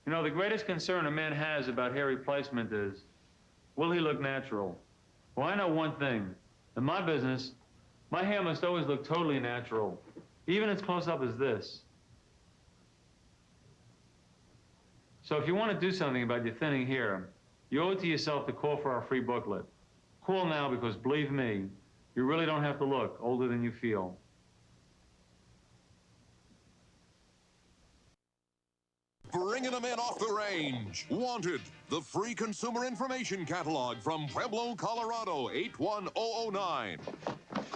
You know, the greatest concern a man has about hair replacement is, will he look natural? Well, I know one thing. In my business, my hair must always look totally natural, even as close up as this. So if you want to do something about your thinning hair, you owe it to yourself to call for our free booklet. Call now because, believe me, you really don't have to look older than you feel. Bringing them in off the range. Wanted, the free consumer information catalog from Pueblo, Colorado, 81009.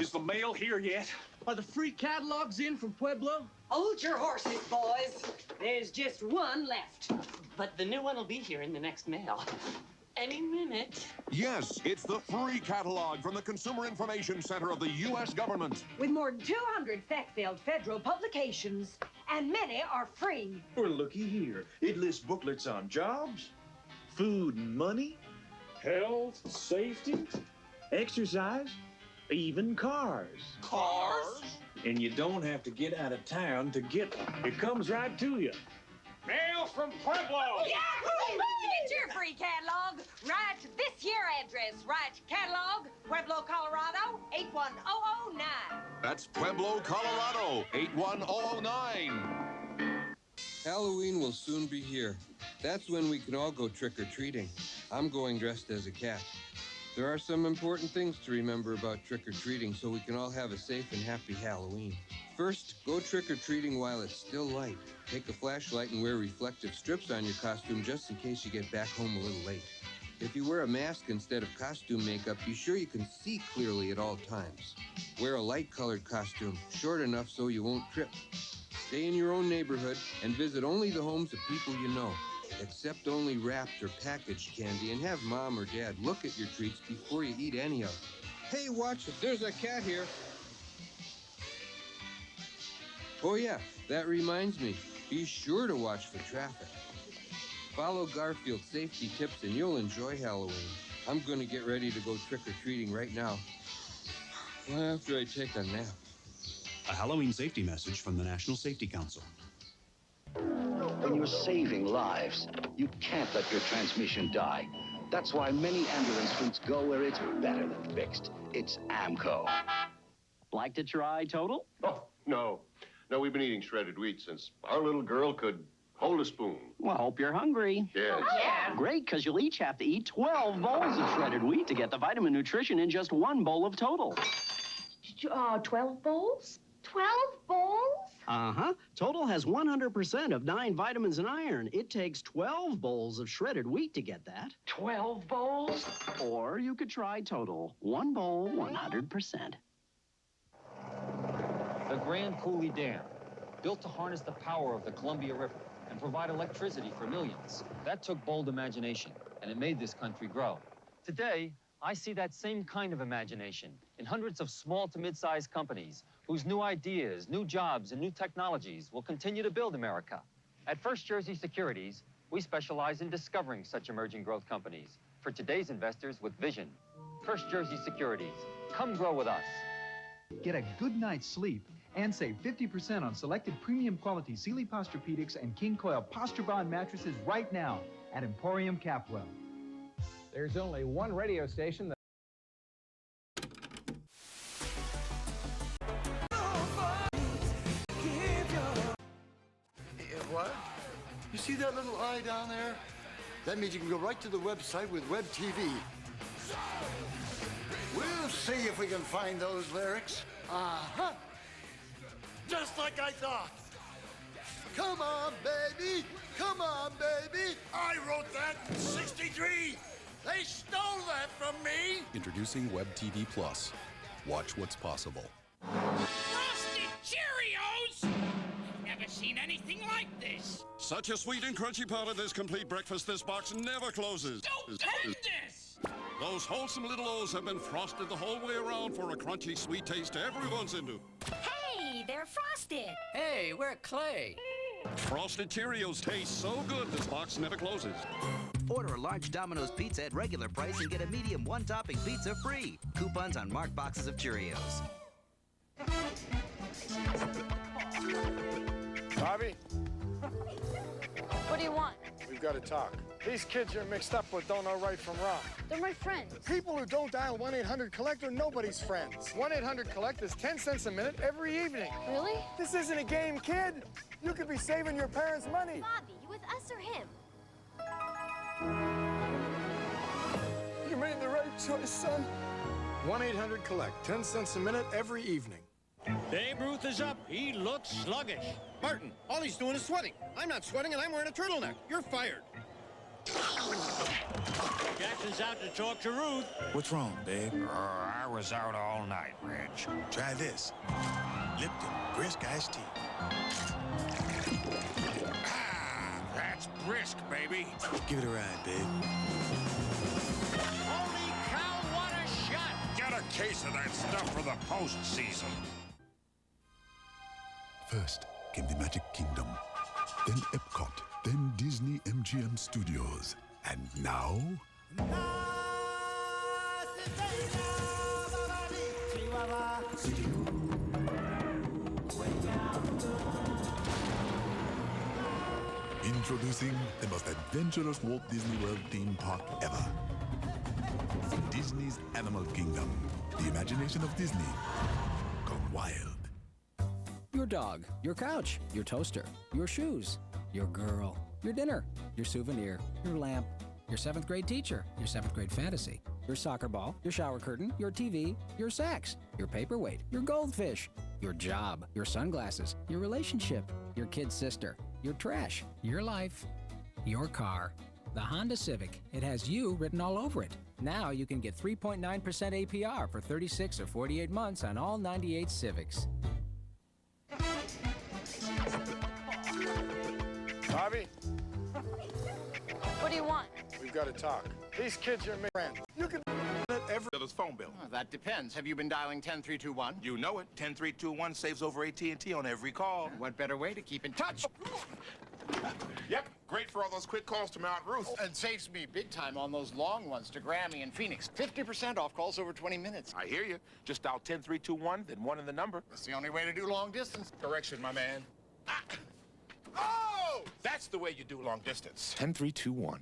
Is the mail here yet? Are the free catalogs in from Pueblo? Hold your horses, boys. There's just one left. But the new one will be here in the next mail. Any minute. Yes, it's the free catalog from the Consumer Information Center of the U.S. government. With more than 200 fact-filled federal publications, and many are free. Well, looky here. It lists booklets on jobs, food and money, health, safety, exercise, even cars. Cars? And you don't have to get out of town to get them. It comes right to you. Mail from Pueblo! Yahoo! Get your free catalog. Write to this here address. Write catalog, Pueblo, Colorado, 81009. That's Pueblo, Colorado, 81009. Halloween will soon be here. That's when we can all go trick-or-treating. I'm going dressed as a cat. There are some important things to remember about trick-or-treating so we can all have a safe and happy Halloween. First, go trick-or-treating while it's still light. Take a flashlight and wear reflective strips on your costume just in case you get back home a little late. If you wear a mask instead of costume makeup, be sure you can see clearly at all times. Wear a light-colored costume, short enough so you won't trip. Stay in your own neighborhood and visit only the homes of people you know. Accept only wrapped or packaged candy and have Mom or Dad look at your treats before you eat any of them. Hey, watch it. There's a cat here. Oh, yeah, that reminds me. Be sure to watch for traffic. Follow Garfield's safety tips and you'll enjoy Halloween. I'm going to get ready to go trick-or-treating right now. After I take a nap. A Halloween safety message from the National Safety Council. When you're saving lives, you can't let your transmission die. That's why many ambulance fleets go where it's better than fixed. It's AMCO. Like to try Total? Oh, no. No, we've been eating shredded wheat since our little girl could hold a spoon. Well, hope you're hungry. Yes. Yeah. Great, because you'll each have to eat 12 bowls of shredded wheat to get the vitamin nutrition in just one bowl of Total. 12 bowls? 12 bowls? Uh-huh. Total has 100% of 9 vitamins and iron. It takes 12 bowls of shredded wheat to get that. 12 bowls? Or you could try Total. 1 bowl, 100%. The Grand Coulee Dam, built to harness the power of the Columbia River and provide electricity for millions. That took bold imagination, and it made this country grow. Today, I see that same kind of imagination in hundreds of small to mid-sized companies whose new ideas, new jobs, and new technologies will continue to build America. At First Jersey Securities, we specialize in discovering such emerging growth companies for today's investors with vision. First Jersey Securities, come grow with us. Get a good night's sleep and save 50% on selected premium quality Sealy Posturepedics and King Coil Posture Bond mattresses right now at Emporium Capwell. There's only one radio station that... What? You see that little eye down there? That means you can go right to the website with Web TV. We'll see if we can find those lyrics. Uh-huh. Just like I thought. Come on, baby. Come on, baby. I wrote that in '63. They stole that from me. Introducing Web TV Plus. Watch what's possible. Frosted Cheerios! I've never seen anything like this. Such a sweet and crunchy part of this complete breakfast, this box never closes. Don't touch this! Those wholesome little O's have been frosted the whole way around for a crunchy, sweet taste everyone's into. Hey, they're frosted. Hey, we're Clay. Frosted Cheerios taste so good, this box never closes. Order a large Domino's pizza at regular price and get a medium one-topping pizza free. Coupons on marked boxes of Cheerios. Bobby? What do you want? got to talk. These kids you're mixed up with don't know right from wrong. They're my friends. People who don't dial 1-800-COLLECT are nobody's friends. 1-800-COLLECT is 10 cents a minute every evening. Really? This isn't a game, kid. You could be saving your parents' money. Bobby, you with us or him? You made the right choice, son. 1-800-COLLECT, 10 cents a minute every evening. Babe Ruth is up. He looks sluggish. Martin, all he's doing is sweating. I'm not sweating, and I'm wearing a turtleneck. You're fired. Jackson's out to talk to Ruth. What's wrong, babe? I was out all night, Reg. Try this. Lipton brisk iced tea. That's brisk, baby. Give it a ride, babe. Holy cow, what a shot! Get a case of that stuff for the postseason. First came the Magic Kingdom, then Epcot, then Disney MGM Studios, and now... Introducing the most adventurous Walt Disney World theme park ever. Disney's Animal Kingdom. The imagination of Disney gone wild. Your dog, your couch, your toaster, your shoes, your girl, your dinner, your souvenir, your lamp, your 7th grade teacher, your 7th grade fantasy, your soccer ball, your shower curtain, your TV, your sex, your paperweight, your goldfish, your job, your sunglasses, your relationship, your kid's sister, your trash, your life, your car. The Honda Civic. It has you written all over it. Now you can get 3.9% APR for 36 or 48 months on all 98 Civics. Bobby, What do you want? we've got to talk. These kids are my friends. You can every Biller's phone bill. Oh, that depends. Have you been dialing 10321? You know it. 10321 saves over AT&T on every call. What better way to keep in touch? Yep, great for all those quick calls to Mount Ruth. And saves me big time on those long ones to Grammy and Phoenix. 50% off calls over 20 minutes. I hear you. Just dial 10321, then 1 in the number. That's the only way to do long distance. Correction, my man. Oh! That's the way you do long distance. 10321.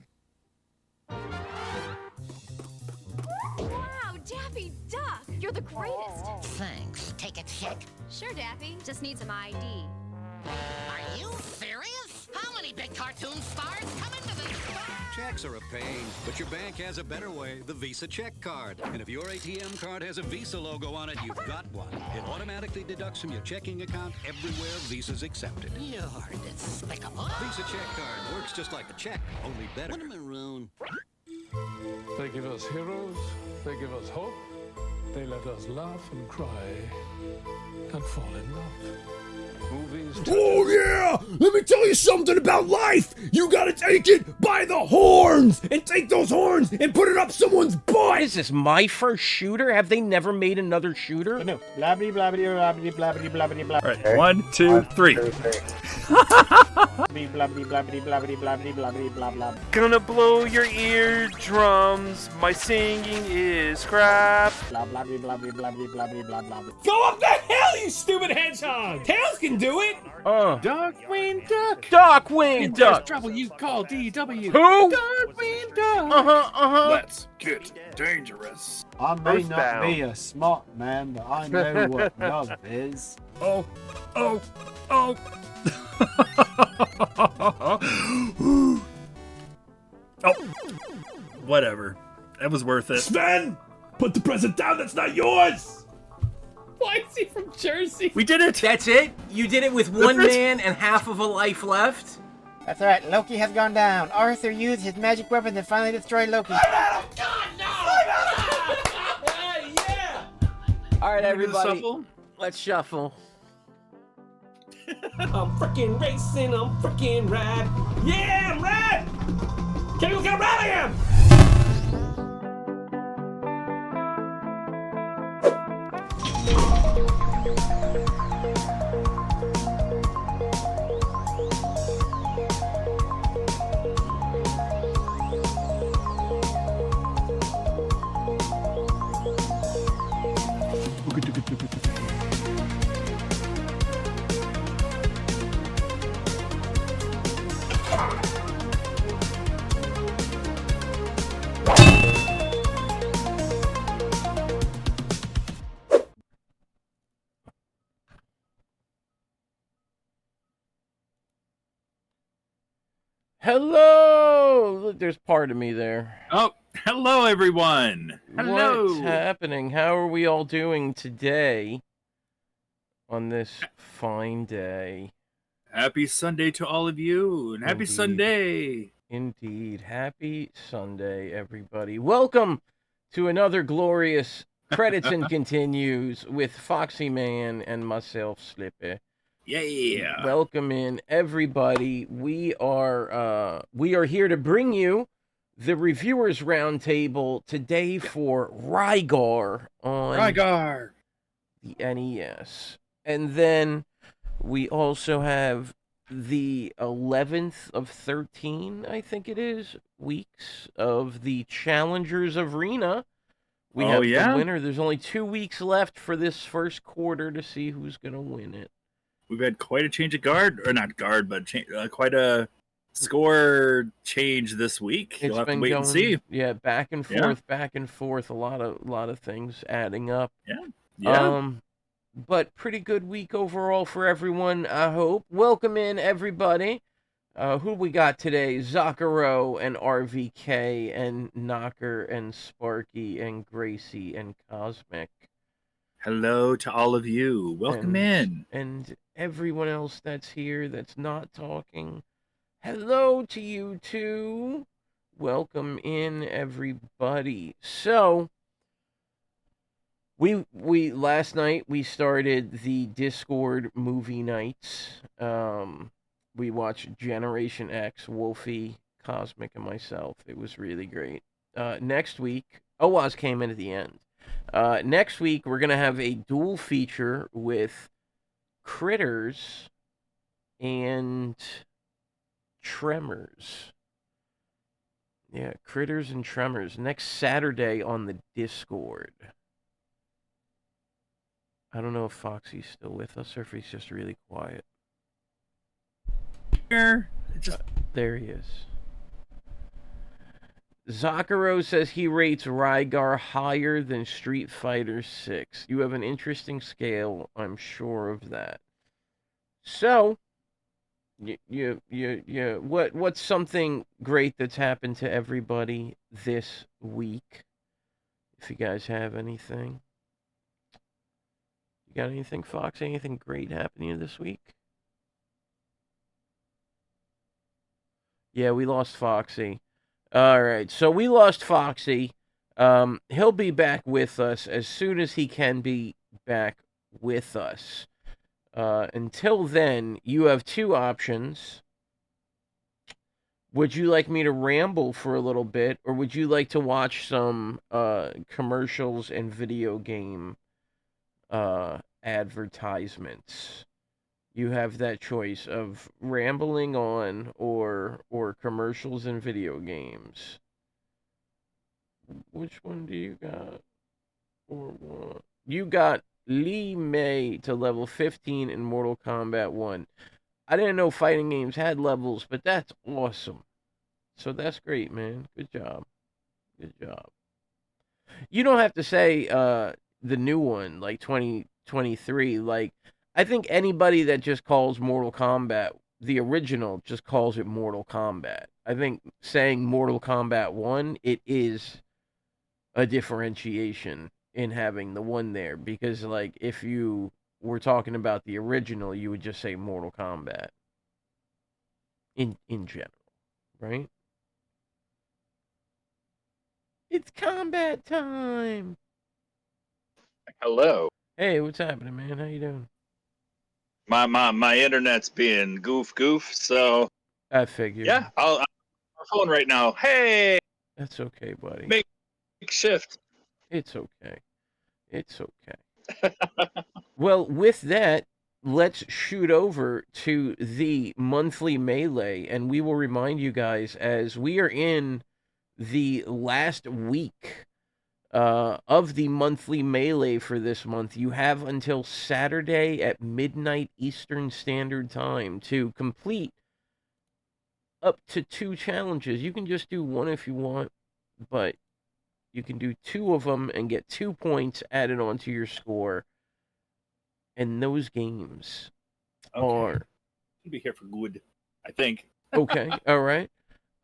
Wow, Daffy Duck! You're the greatest. Thanks. Take a check. Sure, Daffy. Just need some ID. Are you serious? How many big cartoon stars come into this store? Checks are a pain, but your bank has a better way, the Visa Check Card. And if your ATM card has a Visa logo on it, you've got one. It automatically deducts from your checking account everywhere Visa's accepted. You're despicable. Visa Check Card works just like a check, only better. What a maroon. They give us heroes, they give us hope, they let us laugh and cry and fall in love. Movies. Oh yeah! Let me tell you something about life! You gotta take it by the horns! And take those horns and put it up someone's butt! Is this my first shooter? Have they never made another shooter? No. Blabbity blabbity blabbity blabbity blabbity blabbity. All right, 1, 2, 3. Blabbity blabbity blabbity blabbity blabbity blah blah. Gonna blow your eardrums. My singing is crap. Blah blabbity blabbity blabbity blabbity blah blah. Go up the hill, you stupid hedgehog! Tails can do it! Darkwing Duck! Darkwing Duck! There's trouble, you call DW. Who? Darkwing Duck! Let's get dangerous. I may not Earthbound. be a smart man, but I know what love is. Oh. Oh. Oh. Whatever. That was worth it. Sven! Put the present down, that's not yours! Why is he from Jersey? We did it! That's it? You did it with one man and half of a life left? That's right, Loki has gone down. Arthur used his magic weapon to finally destroy Loki. Alright, everybody. Shuffle? Let's shuffle. I'm freaking racing, I'm freaking rad. Yeah, I'm rad! Can you look how rad I am? Hello! Look, there's part of me there. Oh, hello, everyone. Hello. What's happening? How are we all doing today on this fine day? Happy Sunday to all of you, and happy Sunday. Indeed. Happy Sunday, everybody. Welcome to another glorious Credits and Continues with Foxyman and myself, Slippy. Yeah. Welcome in, everybody. We are here to bring you the Reviewers Roundtable today for Rygar on the NES. And then we also have the 11th of 13, I think it is, weeks of the Challengers Arena. We have the winner. There's only 2 weeks left for this first quarter to see who's going to win it. We've had quite a change of guard, or not guard, but quite a score change this week. You'll have to wait and see. Yeah, back and forth. A lot of things adding up. Yeah. But pretty good week overall for everyone, I hope. Welcome in, everybody. Who we got today? Zakaro and RVK and Knocker and Sparky and Gracie and Cosmic. Hello to all of you. Welcome in. And everyone else that's here that's not talking. Hello to you too. Welcome in, everybody. So, we last night we started the Discord movie nights. We watched Generation X, Wolfie, Cosmic, and myself. It was really great. Next week, Oaz came in at the end. Next week, we're going to have a dual feature with Critters and Tremors. Yeah, Critters and Tremors. Next Saturday on the Discord. I don't know if Foxy's still with us or if he's just really quiet. There he is. Zakaro says he rates Rygar higher than Street Fighter 6. You have an interesting scale, I'm sure of that. So, what's something great that's happened to everybody this week? If you guys have anything. You got anything, Fox? Anything great happening this week? Yeah, we lost Foxy. All right, so we lost Foxy. He'll be back with us as soon as he can be back with us. Until then, you have two options. Would you like me to ramble for a little bit, or would you like to watch some commercials and video game advertisements? You have that choice of rambling on or commercials and video games. Which one do you got? Or what? You got Lee May to level 15 in Mortal Kombat 1. I didn't know fighting games had levels, but that's awesome. So that's great, man. Good job. Good job. You don't have to say the new one, like 2023, like I think anybody that just calls Mortal Kombat, the original, just calls it Mortal Kombat. I think saying Mortal Kombat 1, it is a differentiation in having the one there. Because, like, if you were talking about the original, you would just say Mortal Kombat. In general, right? It's combat time! Hello. Hey, what's happening, man? How you doing? My internet's being goof, so I figured. Yeah, I'm on my phone right now. Hey, that's okay, buddy. Make shift. It's okay. It's okay. Well, with that, let's shoot over to the monthly melee, and we will remind you guys as we are in the last week of the monthly melee for this month. You have until Saturday at midnight Eastern Standard Time to complete up to 2 challenges. You can just do one if you want, but you can do 2 of them and get 2 points added onto your score. And those games are... You'll be here for good, I think. Okay, all right.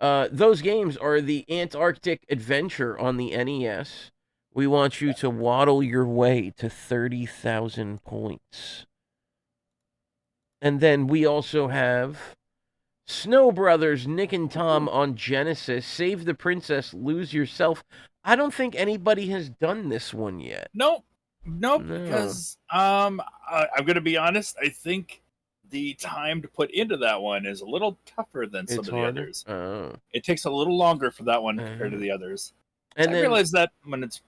Those games are the Antarctic Adventure on the NES. We want you to waddle your way to 30,000 points. And then we also have Snow Brothers, Nick and Tom on Genesis. Save the Princess, Lose Yourself. I don't think anybody has done this one yet. Nope. No. Because I'm going to be honest. I think the time to put into that one is a little tougher than some of the others. Oh. It takes a little longer for that one compared to the others. And I realize that when it's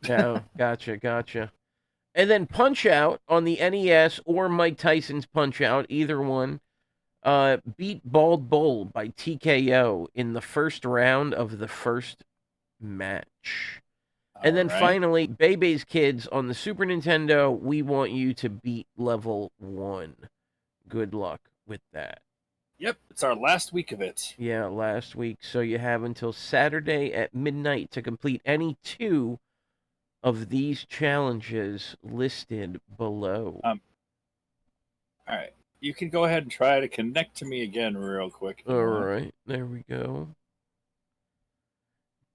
Oh, gotcha. And then Punch Out on the NES or Mike Tyson's Punch Out, either one. Beat Bald Bull by TKO in the first round of the first match. And then finally, Bebe's Kids on the Super Nintendo. We want you to beat level 1. Good luck with that. Yep, it's our last week of it. Yeah, last week. So you have until Saturday at midnight to complete any 2 of these challenges listed below. All right. You can go ahead and try to connect to me again real quick. All right. There we go.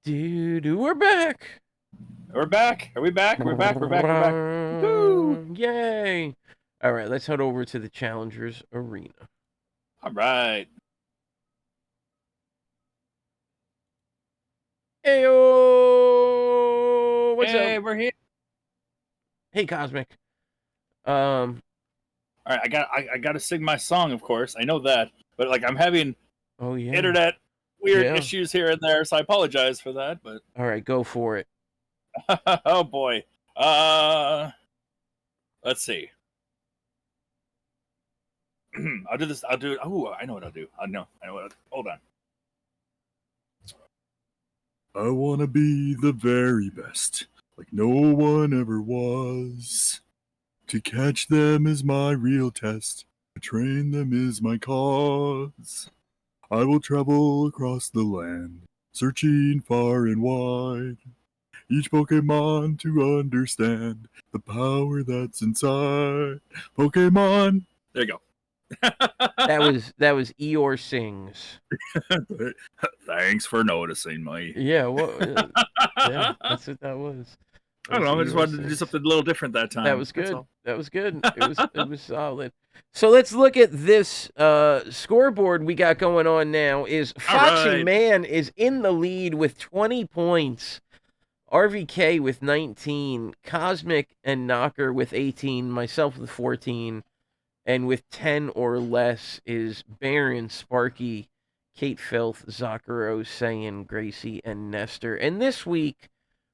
Dude, we're back. We're back. Are we back? We're back. Woo! Yay. All right, let's head over to the Challengers Arena. All right. Heyo! What's up? Hey, we're here. Hey, Cosmic. All right, I got to sing my song, of course. I know that, but like I'm having internet weird issues here and there, so I apologize for that. But all right, go for it. Oh boy. Let's see. I'll do this. I'll do it. Oh, I know what I'll do. I know what. Hold on. I want to be the very best, like no one ever was. To catch them is my real test. To train them is my cause. I will travel across the land, searching far and wide. Each Pokemon to understand the power that's inside. Pokemon. There you go. That was Eeyore Sings. Thanks for noticing, Mike. Yeah, yeah, that's what that was. I don't know. I just wanted to do something a little different that time. That was good. That was good. It was solid. So let's look at this scoreboard we got going on now. Is Foxyman is in the lead with 20 points. RVK with 19. Cosmic and Knocker with 18. Myself with 14. And with 10 or less is Baron, Sparky, Kate Filth, Zakaro, Saiyan, Gracie, and Nestor. And this week,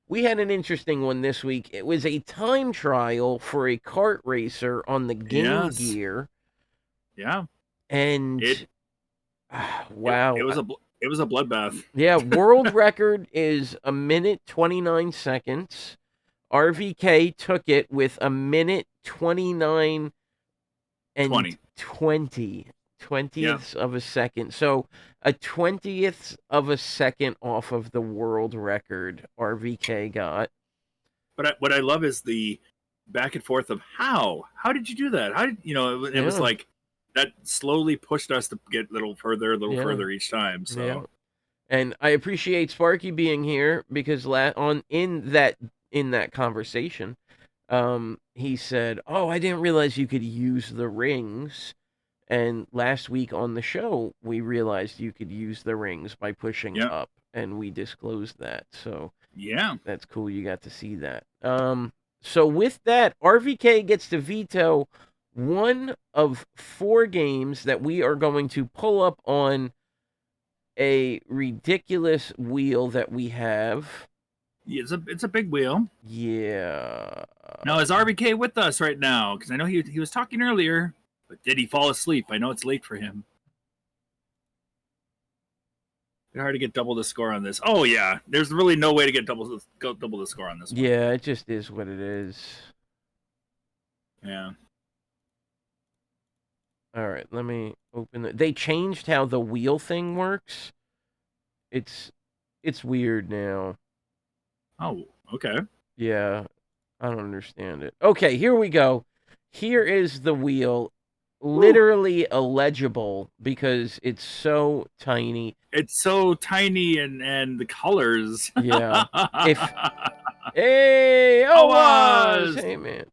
we had an interesting one this week. It was a time trial for a kart racer on the Game Gear. Yeah. And wow. It was a bloodbath. Yeah, world record is 1 minute 29 seconds. RVK took it with 1 minute 29 and 20th of a second. So a 20th of a second off of the world record RVK got. But what I love is the back and forth of how did you do that? How did it was like that slowly pushed us to get a little further each time. So yeah. And I appreciate Sparky being here because in that conversation, he said, "Oh, I didn't realize you could use the rings." And last week on the show, we realized you could use the rings by pushing up, and we disclosed that. So yeah, that's cool. You got to see that. So with that, RVK gets to veto one of 4 games that we are going to pull up on a ridiculous wheel that we have. Yeah, it's a big wheel. Yeah. Now, is RVK with us right now? Because I know he was talking earlier, but did he fall asleep? I know it's late for him. It's hard to get double the score on this. Oh yeah, there's really no way to get double the score on this one. Yeah, it just is what it is. Yeah. All right, let me open it. They changed how the wheel thing works. It's weird now. Oh, okay. Yeah, I don't understand it. Okay, here we go. Here is the wheel. literally illegible because it's so tiny. It's so tiny and the colors. Yeah. Hey, Owas! hey man.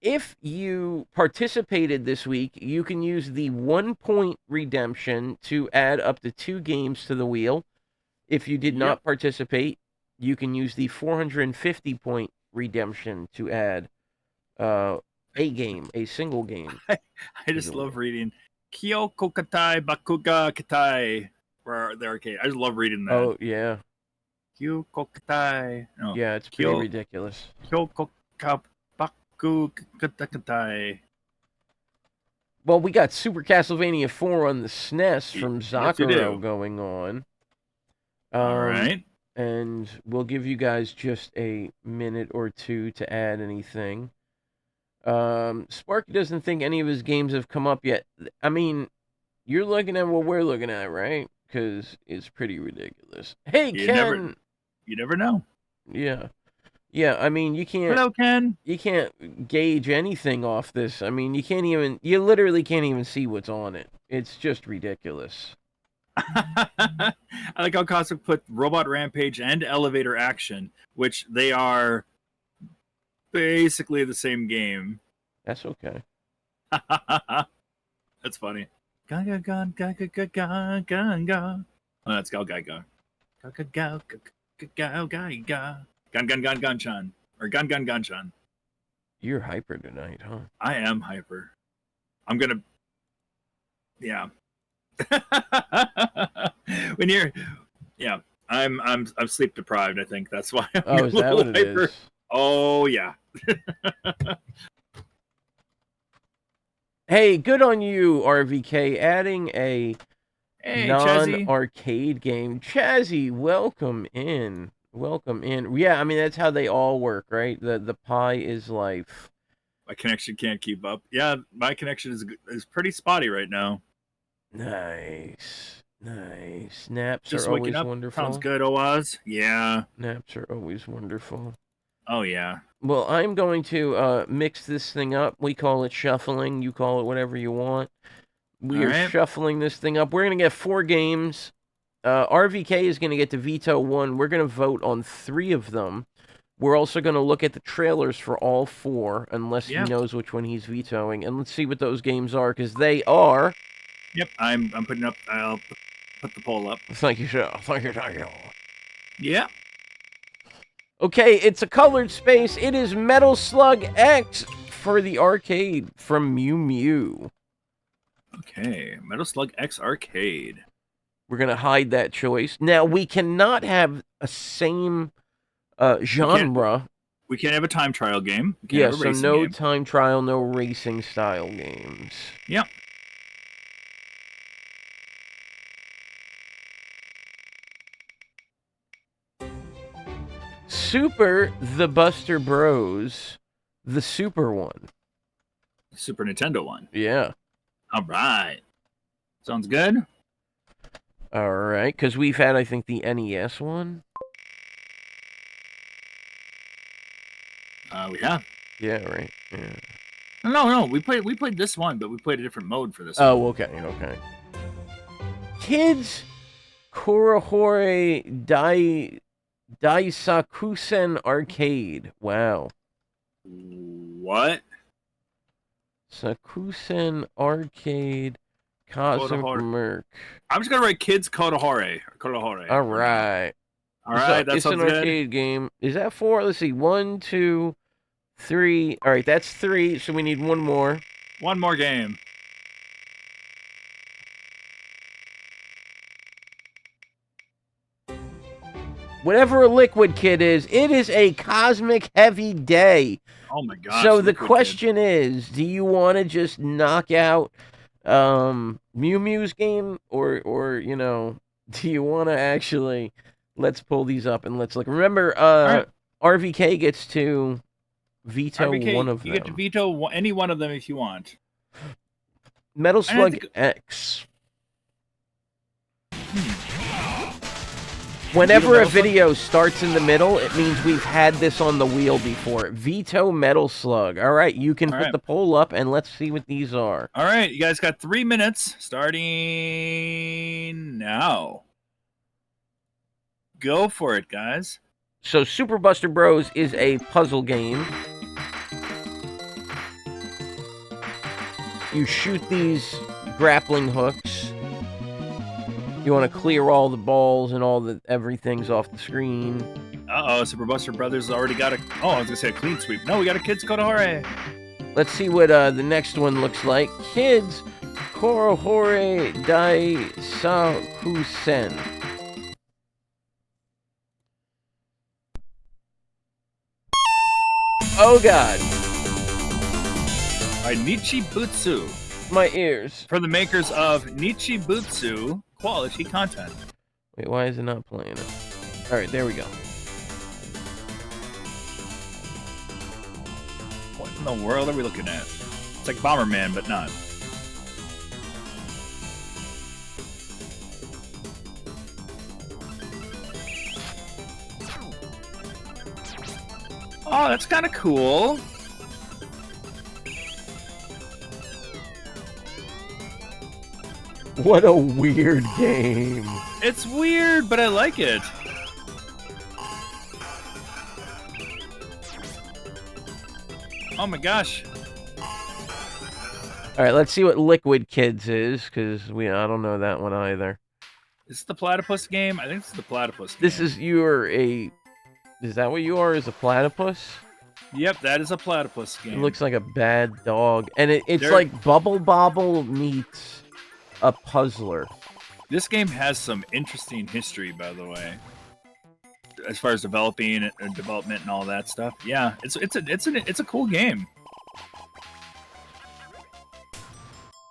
If you participated this week, you can use the 1 point redemption to add up to 2 games to the wheel. If you did not participate, you can use the 450 point redemption to add a single game. I just love reading Kyoko Katai Bakuga Katai for the arcade. I just love reading that. Oh yeah. Kyoko Katai. No. Yeah, it's pretty ridiculous. Kyoko Baku Katai. Well, we got Super Castlevania 4 on the SNES from Zakuro going on. All right. And we'll give you guys just a minute or two to add anything. Sparky doesn't think any of his games have come up yet. I mean, you're looking at what we're looking at, right? Because it's pretty ridiculous. Hey, Ken! You never know. Yeah. Yeah, I mean, you can't... Hello, Ken! You can't gauge anything off this. I mean, you literally can't even see what's on it. It's just ridiculous. I like how Cosmic put Robot Rampage and Elevator Action, which they are basically the same game. That's okay. That's funny. Gaga gun, gaga gaga gun gun. Oh, that's Gal Gaga. Gaga gaga gaga gaga. Gun gun gun gun chan or gun gun gun chan. You're hyper tonight, huh? I am hyper. I'm gonna. Yeah. When you're, yeah, I'm sleep deprived. I think that's why. Oh, is that what it is? Oh yeah. Hey, good on you, RVK, adding a non-arcade game. Chazzy, welcome in. Welcome in. Yeah, I mean that's how they all work, right? The pie is life. My connection can't keep up. Yeah, my connection is pretty spotty right now. Nice. Naps Just are always waking up. wonderful. Sounds good, Oaz. Yeah. Naps are always wonderful. Oh, yeah. Well, I'm going to mix this thing up. We call it shuffling. You call it whatever you want. We are shuffling this thing up. We're going to get 4 games. RVK is going to get to veto 1. We're going to vote on 3 of them. We're also going to look at the trailers for all 4, unless he knows which one he's vetoing. And let's see what those games are, because they are... Yep, I'm putting up. I'll put the poll up. Thank you, sir. Thank you. Yeah. Okay, it's a colored space. It is Metal Slug X for the arcade from Mew Mew. Okay, Metal Slug X Arcade. We're going to hide that choice. Now, we cannot have a same genre. We can't have a time trial game. Yeah, so no time trial, no racing style games. Yep. Super the Buster Bros, the Super one. Super Nintendo one. Yeah. All right. Sounds good. All right, because we've had, I think, the NES one. We have. Yeah, right. Yeah. No. We played this one, but we played a different mode for this one. Oh, okay. Kids Kurohore Daisakusen Arcade. Wow. What? Sakusen Arcade Cosmic Merc. I'm just gonna write Kids Kotohore. All right. That's an arcade game. Is that 4? Let's see. 1, 2, 3. All right, that's 3. So we need 1 more. One more game. Whatever a Liquid Kid is, it is a cosmic heavy day. Oh my gosh. So the question is, do you want to just knock out Mew Mew's game, or do you want to actually let's pull these up and let's look. Remember, RVK gets to veto one of them. You get to veto any one of them if you want. Metal Slug X. Whenever a video starts in the middle, it means we've had this on the wheel before. Veto Metal Slug. All right, you can put the poll up, and let's see what these are. All right, you guys got 3 minutes starting now. Go for it, guys. So Super Buster Bros. Is a puzzle game. You shoot these grappling hooks. You want to clear all the balls and all the everything's off the screen. Uh-oh, Super Buster Brothers already got a... Oh, I was going to say a clean sweep. No, we got a Kids Kodohore. Let's see what the next one looks like. Kids Kodohore Dai Sakusen. Oh, God. All right, Nichibutsu. My ears. For the makers of Nichibutsu quality content. Wait, why is it not playing it? All right, there we go. What in the world are we looking at? It's like Bomberman, but not. Oh, that's kind of cool. What a weird game. It's weird, but I like it. Oh my gosh. All right, let's see what Liquid Kids is, because I don't know that one either. Is this the platypus game? I think this is the platypus game. This is is that what you are, is a platypus? Yep, that is a platypus game. It looks like a bad dog. And it's like Bubble Bobble meets a puzzler. This game has some interesting history, by the way, as far as development and all that stuff. Yeah, it's a cool game.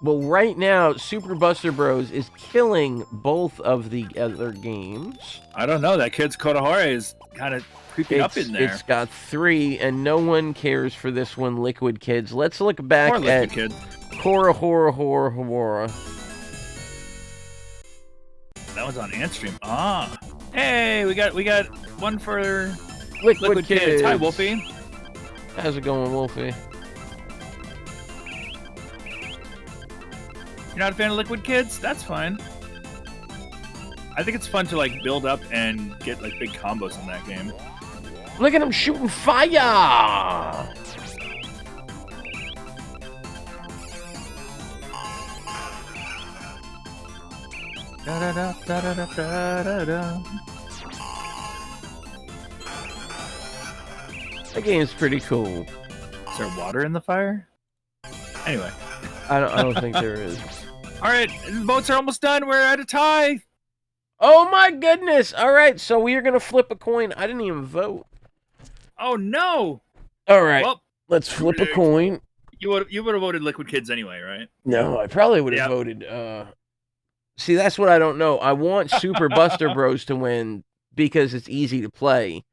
Well, right now, Super Buster Bros. Is killing both of the other games. I don't know. That Kid's Kodohore is kind of creeping up in there. It's got 3, and no one cares for this one, Liquid Kids. Let's look back at Kodohore. That was on Antstream. Ah, hey, we got one for Liquid Kids. Hi, Wolfie. How's it going, Wolfie? You're not a fan of Liquid Kids? That's fine. I think it's fun to like build up and get like big combos in that game. Look at him shooting fire! That game's pretty cool. Is there water in the fire? Anyway. I don't think there is. All right, the votes are almost done. We're at a tie. Oh my goodness! All right, so we are gonna flip a coin. I didn't even vote. Oh no! All right, well, let's flip a coin. You would have voted Liquid Kids anyway, right? No, I probably would have voted. See, that's what I don't know. I want Super Buster Bros. To win because it's easy to play.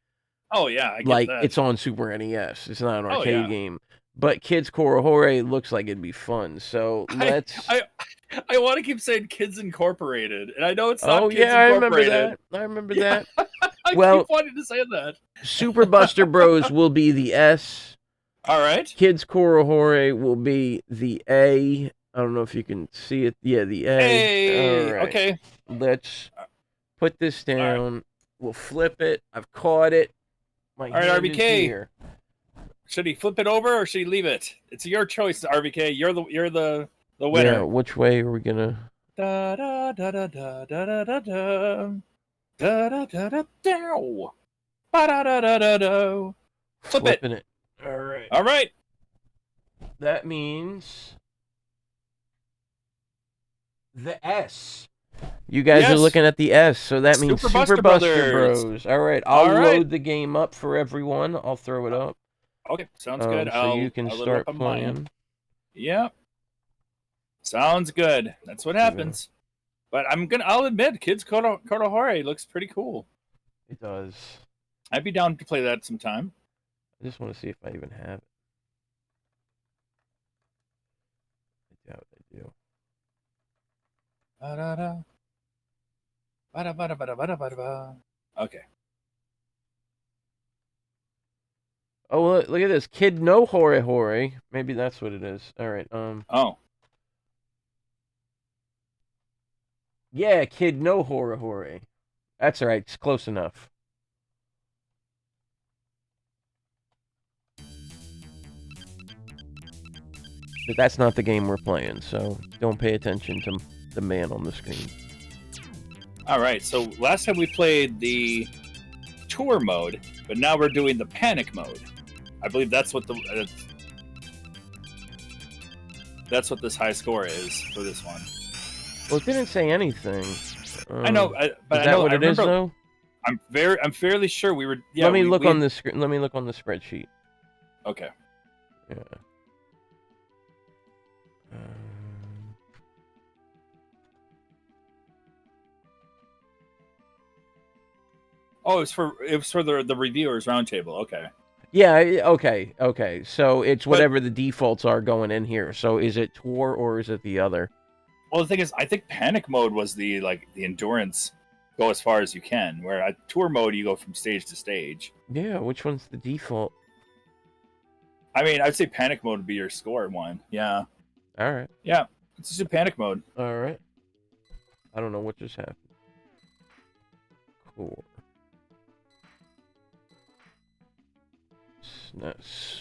Oh yeah, I get like that. It's on Super NES. It's not an arcade game. But Kids Kodohore looks like it'd be fun. So let's. I want to keep saying Kids Incorporated, and I know it's not. Oh Kids yeah, I remember Incorporated. that. I remember that. I Well, keep wanting to say that. Super Buster Bros. Will be the S. All right. Kids Kodohore will be the A. I don't know if you can see it. Yeah, the A. Hey, all right. okay. Let's put this down. Right. We'll flip it. I've caught it. My all right, hand RBK. is here. Should he flip it over or should he leave it? It's your choice, RBK. You're the winner. Yeah, which way are we gonna? Da da da da da da da da da da da da da da. Ba da da da da da. Flipping it. All right. All right. That means the S. You guys are looking at the S, so that means Super Buster Bros. All right, I'll load the game up for everyone. I'll throw it up. Okay, sounds good. So you can start playing. Yep. Sounds good. That's what happens. But I'll admit, Kids Kodohore looks pretty cool. It does. I'd be down to play that sometime. I just want to see if I even have it. I doubt I do. Ba-da-da. Ba-da-ba-da-ba-da-ba-da-ba. Okay. Oh, look at this. Kid no hore hore. Maybe that's what it is. All right. Oh. Yeah, kid no hore hore. That's all right. It's close enough. But that's not the game we're playing, so don't pay attention to the man on the screen. All right. So last time we played the tour mode, but now we're doing the panic mode. I believe that's what that's what this high score is for this one. Well, it didn't say anything. I know, but is that what I it is, remember, though? I'm fairly sure we were. Yeah, let me look on the screen. Let me look on the spreadsheet. Okay. Yeah. Oh, it was for the reviewers roundtable. Okay. Yeah. Okay. So it's whatever the defaults are going in here. So is it tour or is it the other? Well, the thing is, I think panic mode was the endurance, go as far as you can. Where at tour mode, you go from stage to stage. Yeah. Which one's the default? I mean, I'd say panic mode would be your score one. Yeah. All right. Yeah. Let's just do panic mode. All right. I don't know what just happened. Cool. SNES.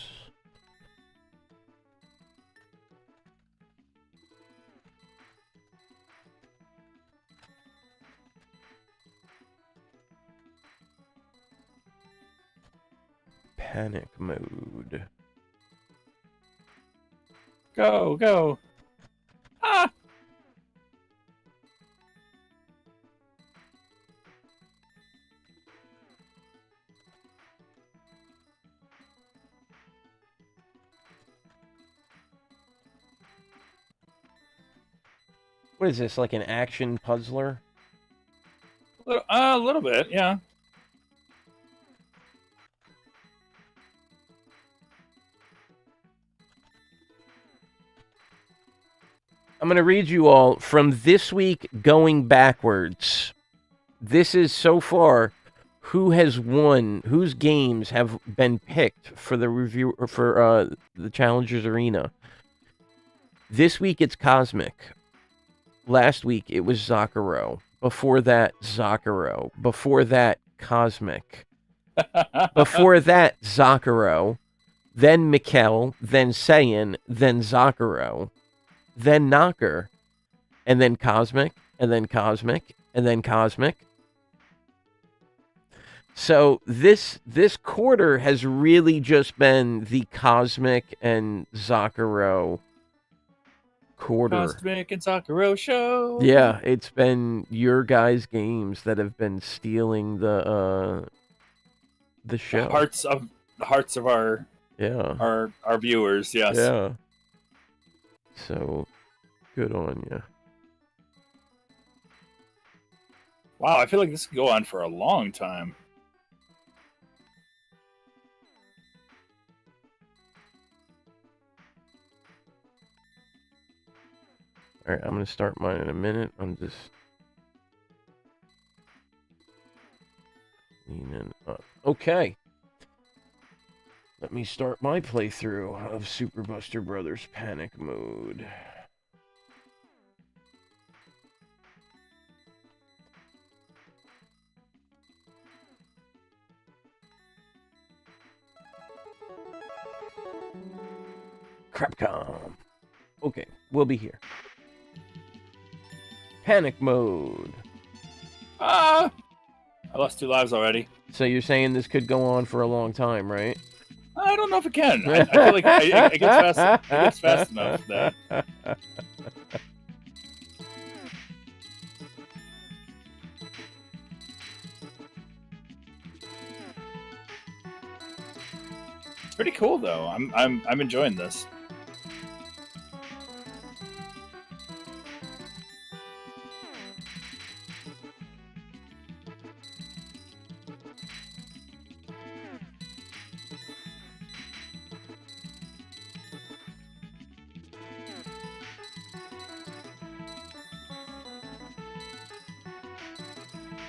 Panic mode. Go. Ah! What is this, like an action puzzler? A little bit, yeah. I'm going to read you all from this week going backwards. This is so far who has won, whose games have been picked for the review for the Challengers Arena. This week it's Cosmic. Last week it was Zakaro. Before that, Zakaro. Before that, Cosmic. Before that, Zakaro. Then Mikkel. Then Saiyan. Then Zakaro. Then Knocker. And then Cosmic. And then Cosmic. And then Cosmic. So this quarter has really just been the Cosmic and Zakaro quarter. Cosmic and Sakura show. Yeah, it's been your guys' games that have been stealing the show. The hearts of our our viewers. Yes. Yeah. So good on you. Wow, I feel like this could go on for a long time. All right, I'm going to start mine in a minute. I'm just cleaning up. Okay. Let me start my playthrough of Super Buster Brothers Panic Mode. Crapcom. Okay, we'll be here. Panic mode. Ah! I lost 2 lives already. So you're saying this could go on for a long time, right? I don't know if it can. I feel like it gets fast enough that. It's pretty cool though. I'm enjoying this.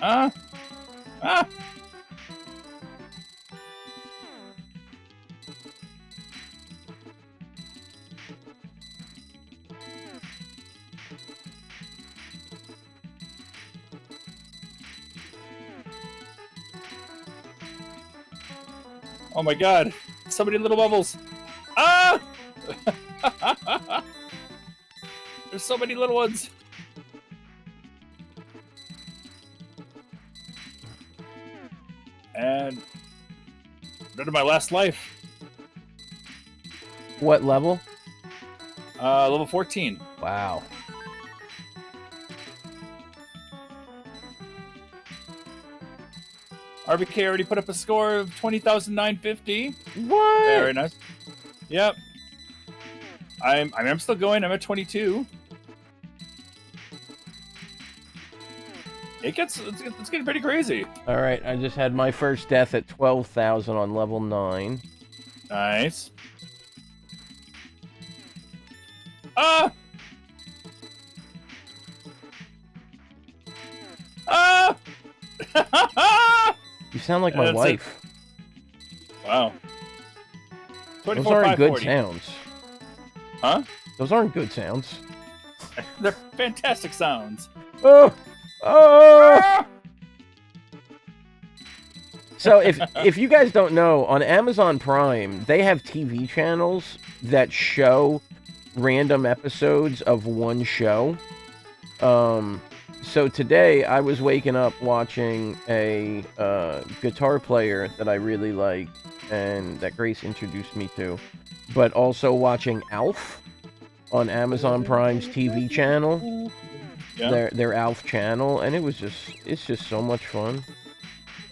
Ah! Oh my god. So many little bubbles. Ah! There's so many little ones. And go to my last life. What level? Level 14. Wow. RBK already put up a score of 20,950. What? Very nice. Yep. I'm still going. I'm at 22. It's getting pretty crazy. All right, I just had my first death at 12,000 on level 9. Nice. Ah! Ah! You sound like my That's wife. Wow. Those aren't good 24,540. sounds. Huh? Those aren't good sounds. They're fantastic sounds. Oh! Oh! So if you guys don't know, on Amazon Prime, they have TV channels that show random episodes of one show. So today I was waking up watching a guitar player that I really like and that Grace introduced me to, but also watching Alf on Amazon Prime's TV channel. Yeah. Their Alf channel, and it's just so much fun.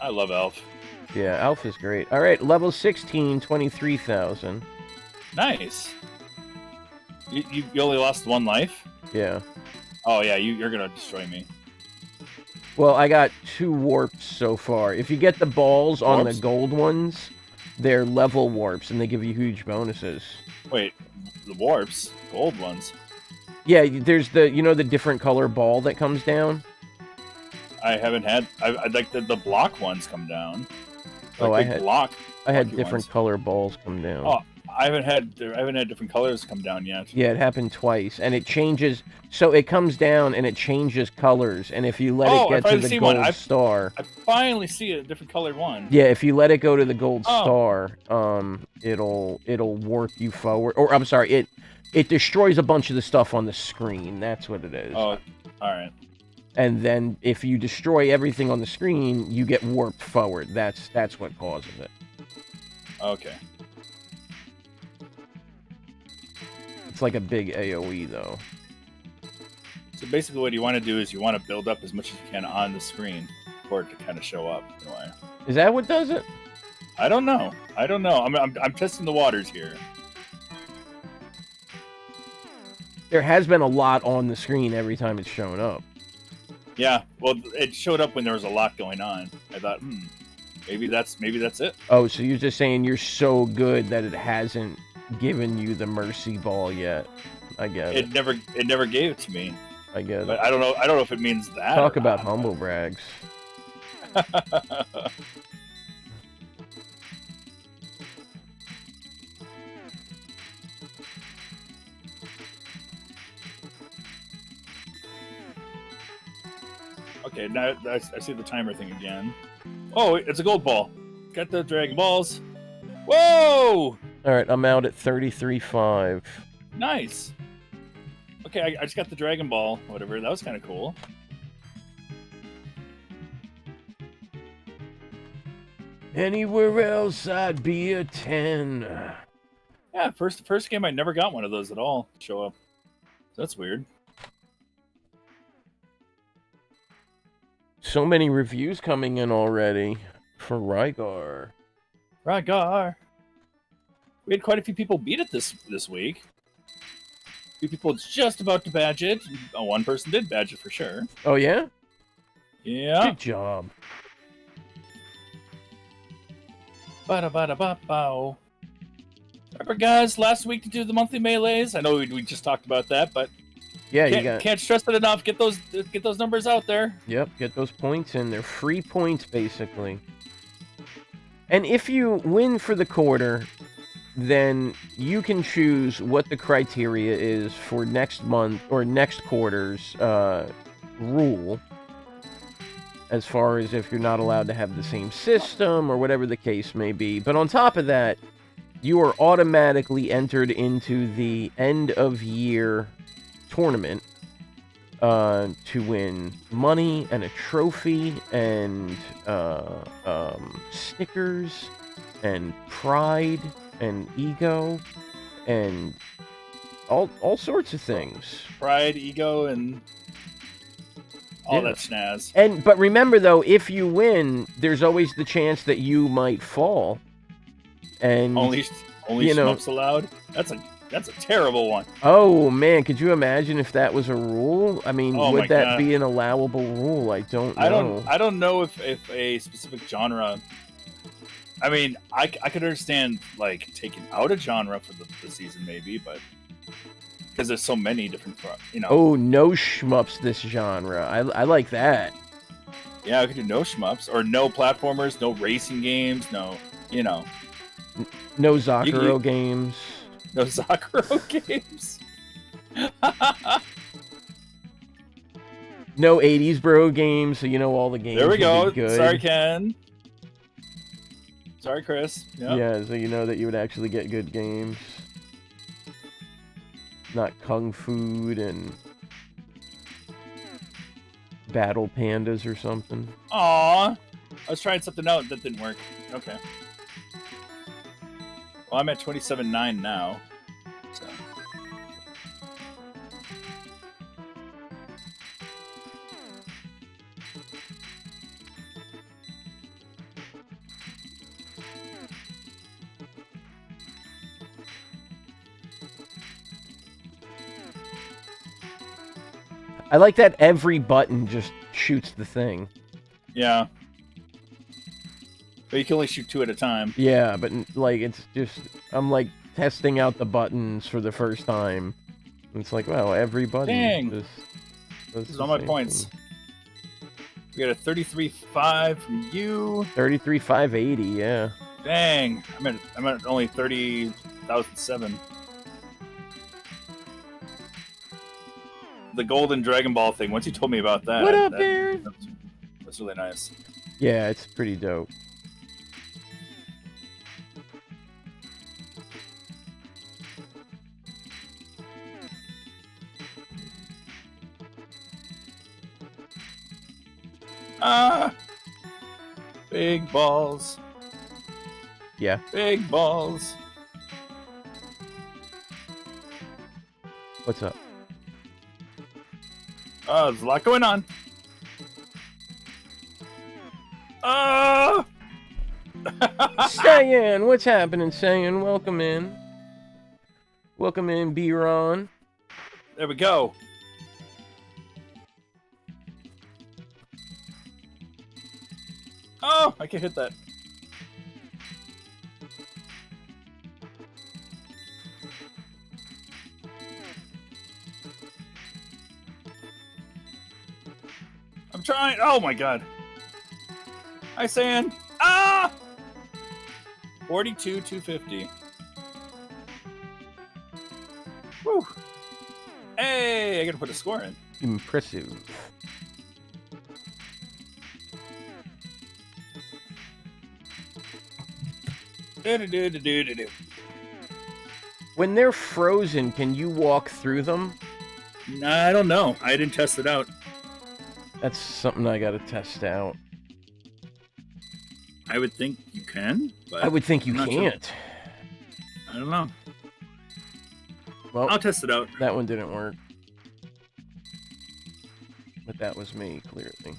I love Alf. Yeah, Alf is great. All right, level 16, 23,000. Nice. You only lost one life? Yeah. Oh yeah, you're gonna destroy me. Well, I got 2 warps so far. If you get the balls on the Warps? gold ones, they're level warps, and they give you huge bonuses. Wait, the warps, gold ones. Yeah, there's the the different color ball that comes down. I haven't had. I like the block ones come down. Oh, Like I big had block. I had blocky different ones. color balls come down. Oh, I haven't had different colors come down yet. Yeah, it happened twice, and it changes. So it comes down and it changes colors, and if you let Oh, it I get to finally the see gold one. star, I finally see a different colored one. yeah, if you let it go to the gold Oh. star, it'll warp you forward. Or I'm sorry, it destroys a bunch of the stuff on the screen. That's what it is. Oh, all right. And then if you destroy everything on the screen, you get warped forward. That's what causes it. Okay. It's like a big AoE though. So basically, what you want to do is you want to build up as much as you can on the screen for it to kind of show up. In a way. Is that what does it? I don't know. I'm testing the waters here. There has been a lot on the screen every time it's shown up. Yeah. Well, it showed up when there was a lot going on. I thought, maybe that's it. Oh, so you're just saying you're so good that it hasn't given you the mercy ball yet. I get it. It never gave it to me. I get But it. I don't know if it means that. Talk or about not. humble brags. Okay, now I see the timer thing again. Oh, it's a gold ball. Got the Dragon Balls. Whoa! All right, I'm out at 33.5. Nice. Okay, I just got the Dragon Ball, whatever. That was kind of cool. Anywhere else, I'd be a 10. Yeah, first game I never got one of those at all show up. So that's weird. So many reviews coming in already for Rygar. Rygar. We had quite a few people beat it this week. A few people just about to badge it. Oh, one person did badge it for sure. Oh, yeah? Yeah. Good job. Ba-da-ba-da-ba-bow. Remember, guys, last week to do the monthly melees? I know we just talked about that, but Yeah, can't stress it enough. Get those numbers out there. Yep, get those points in. They're free points, basically. And if you win for the quarter, then you can choose what the criteria is for next month or next quarter's rule. as far as if you're not allowed to have the same system or whatever the case may be. But on top of that, you are automatically entered into the end of year tournament to win money and a trophy and stickers and pride and ego and all sorts of things. Pride, ego, and all that snazz. But remember though, if you win, there's always the chance that you might fall. And only shmups allowed. That's a terrible one. Oh man, could you imagine if that was a rule? I mean, Oh, would my that God. be an allowable rule? I don't know. I don't know if a specific genre. I mean, I could understand like taking out a genre for the season maybe, but because there's so many different, Oh, no shmups this genre. I like that. Yeah, I could do no shmups or no platformers, no racing games, no. No Zakuro games. No Zakuro games. No 80s bro games, so all the games. There we go. Would be good. Sorry, Ken. Sorry, Chris. Yep. Yeah, so you know that you would actually get good games. Not Kung Fu and Battle Pandas or something. Aw. I was trying something out that didn't work. Okay. Well, I'm at 27.9 now. So. I like that every button just shoots the thing. Yeah. But you can only shoot 2 at a time. Yeah, but like it's just I'm like testing out the buttons for the first time. It's like, wow, every button. Dang. This is all my points. Thing. We got a 33.5 from you. 33,580, yeah. Dang, I'm at only 30,007. The golden Dragon Ball thing. Once you told me about that, What up, Aaron? That's really nice. Yeah, it's pretty dope. Big balls. Yeah. Big balls. What's up? There's a lot going on. Sayan, what's happening, Sayan? Welcome in. Welcome in, B-Ron. There we go. Oh, I can hit that. I'm trying. Oh my god. Hi, Sand. Ah! 42,250. Woo. Hey, I gotta put a score in. Impressive. When they're frozen, can you walk through them? I don't know. I didn't test it out. That's something I gotta test out. I would think you can, but I would think you can't. Sure. I don't know. Well, I'll test it out. That one didn't work. But that was me, clearly.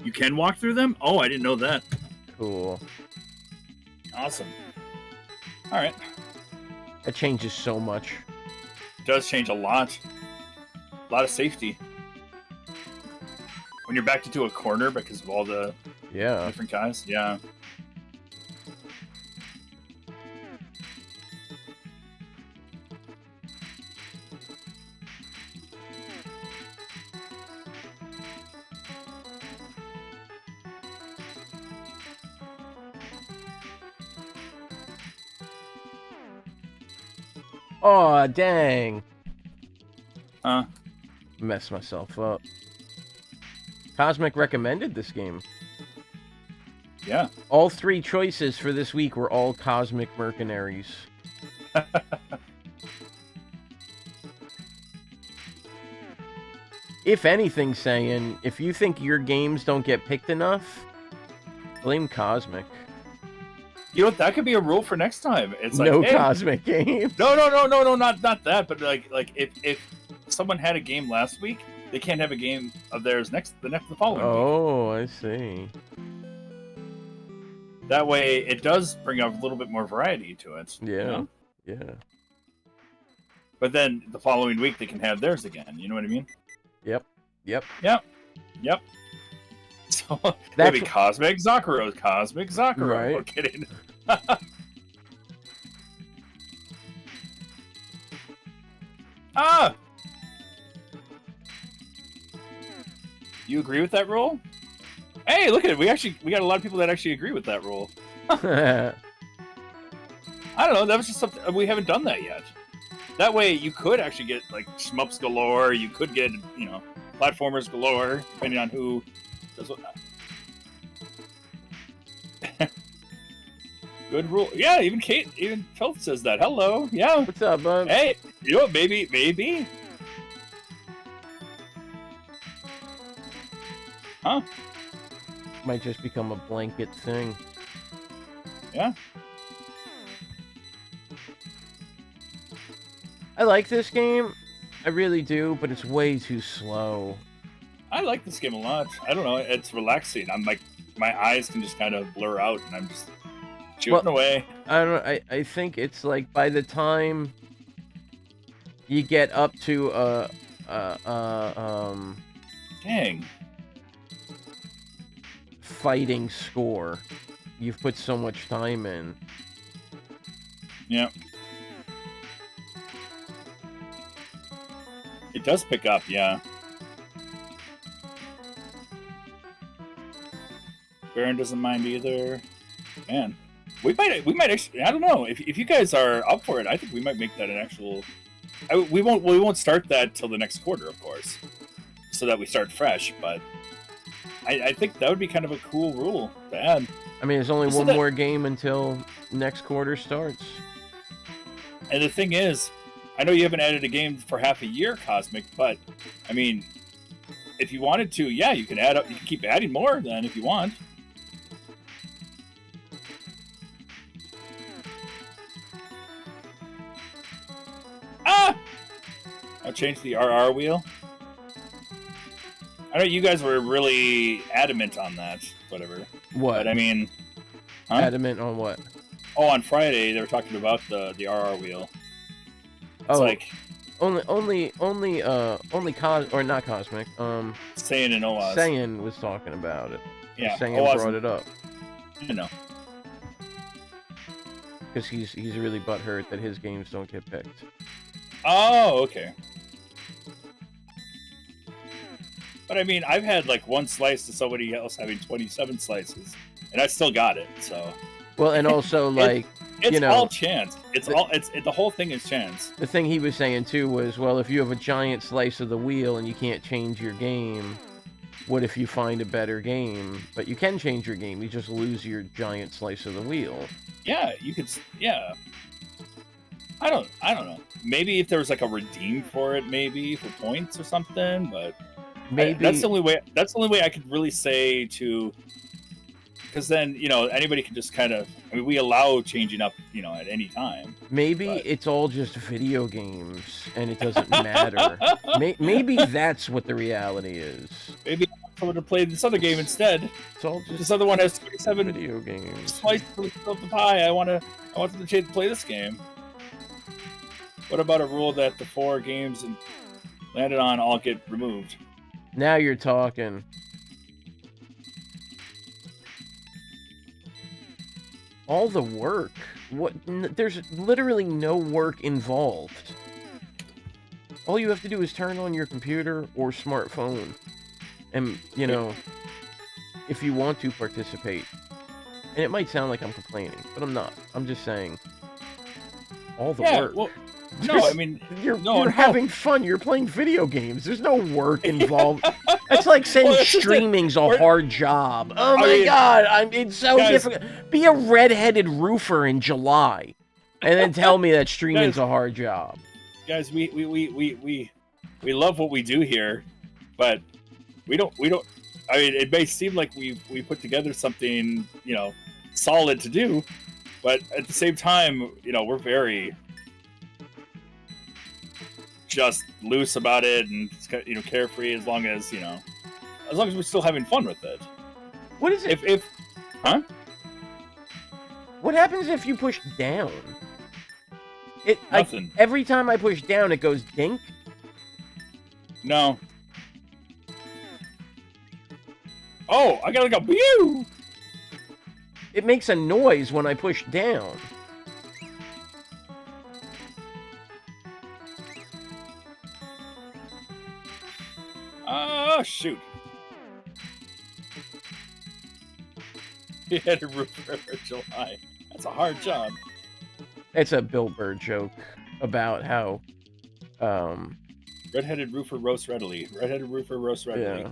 You can walk through them? Oh, I didn't know that. Cool. Awesome. All right. That changes so much. It does change a lot. A lot of safety. When you're backed into a corner because of all the different guys. Yeah. Oh, dang. Huh? Messed myself up. Cosmic recommended this game. Yeah. All 3 choices for this week were all Cosmic Mercenaries. If anything, saying, if you think your games don't get picked enough, blame Cosmic. You know, that could be a rule for next time. It's like, no hey, Cosmic game. No, not that. But like if someone had a game last week, they can't have a game of theirs the following week. Oh, I see. That way, it does bring up a little bit more variety to it. Yeah, you know? yeah. But then the following week, they can have theirs again. You know what I mean? Yep. So maybe Cosmic Zakuro. Right. I'm kidding. Ah! You agree with that rule? Hey, look at it. We got a lot of people that actually agree with that rule. I don't know. That was just something we haven't done that yet. That way, you could actually get like shmups galore. You could get platformers galore, depending on who does what. Good rule. Yeah, even Phil says that. Hello. Yeah. What's up, bud? Hey, you know what? Maybe. Huh? Might just become a blanket thing. Yeah. I like this game. I really do, but it's way too slow. I like this game a lot. I don't know. It's relaxing. I'm like, my eyes can just kind of blur out, and I'm just shooting away. I think it's like by the time you get up to dang, fighting score, you've put so much time in. Yeah. It does pick up, yeah. Baron doesn't mind either. Man, we might actually. I don't know if you guys are up for it. I think we might make that an actual. We won't start that till the next quarter, of course, so that we start fresh. But I think that would be kind of a cool rule to add. I mean, there's only one more game until next quarter starts. And the thing is, I know you haven't added a game for half a year, Cosmic, but I mean, if you wanted to, yeah, you can add up. You can keep adding more then if you want. Ah! I'll change the RR wheel. I know you guys were really adamant on that. Whatever. What? But I mean, adamant on what? Oh, on Friday they were talking about the RR wheel. It's like only not Cosmic. Saiyan and Oaz. Saiyan was talking about it. Yeah, Saiyan Oaz brought it up. You know. Because he's really butthurt that his games don't get picked. Oh, okay. But I mean, I've had like one slice to somebody else having 27 slices, and I still got it. So. Well, and also like. It's all chance. The whole thing is chance. The thing he was saying too was, well, if you have a giant slice of the wheel and you can't change your game, what if you find a better game? But you can change your game. You just lose your giant slice of the wheel. Yeah, you could. Yeah. I don't know. Maybe if there was like a redeem for it, maybe for points or something. But maybe that's the only way. That's the only way I could really say to. Because then, anybody can just kind of... I mean, we allow changing up, at any time. Maybe it's all just video games, and it doesn't matter. Maybe that's what the reality is. Maybe I want someone to play this other game instead. It's all just this other one has 27 video games. Slice of the pie. I want them to play this game. What about a rule that the 4 games landed on all get removed? Now you're talking. All the work. What? There's literally no work involved. All you have to do is turn on your computer or smartphone. And, if you want to participate. And it might sound like I'm complaining, but I'm not. I'm just saying. All the work. Well, No, I mean, you're having fun. You're playing video games. There's no work involved. That's like saying streaming's a hard job. Oh my god, it's so difficult. Be a redheaded roofer in July, and then tell me that streaming's a hard job. Guys, we love what we do here, but we don't. I mean, it may seem like we put together something, you know, solid to do, but at the same time, you know, we're very just loose about it and, you know, carefree as long as we're still having fun with it. What is it? Huh? What happens if you push down? Nothing. Every time I push down, it goes dink? No. Oh, I got like a pew! It makes a noise when I push down. Oh, shoot. He had a roofer for July. That's a hard job. It's a Bill Burr joke about how, Red-headed roofer roasts readily. Red-headed roofer roasts readily.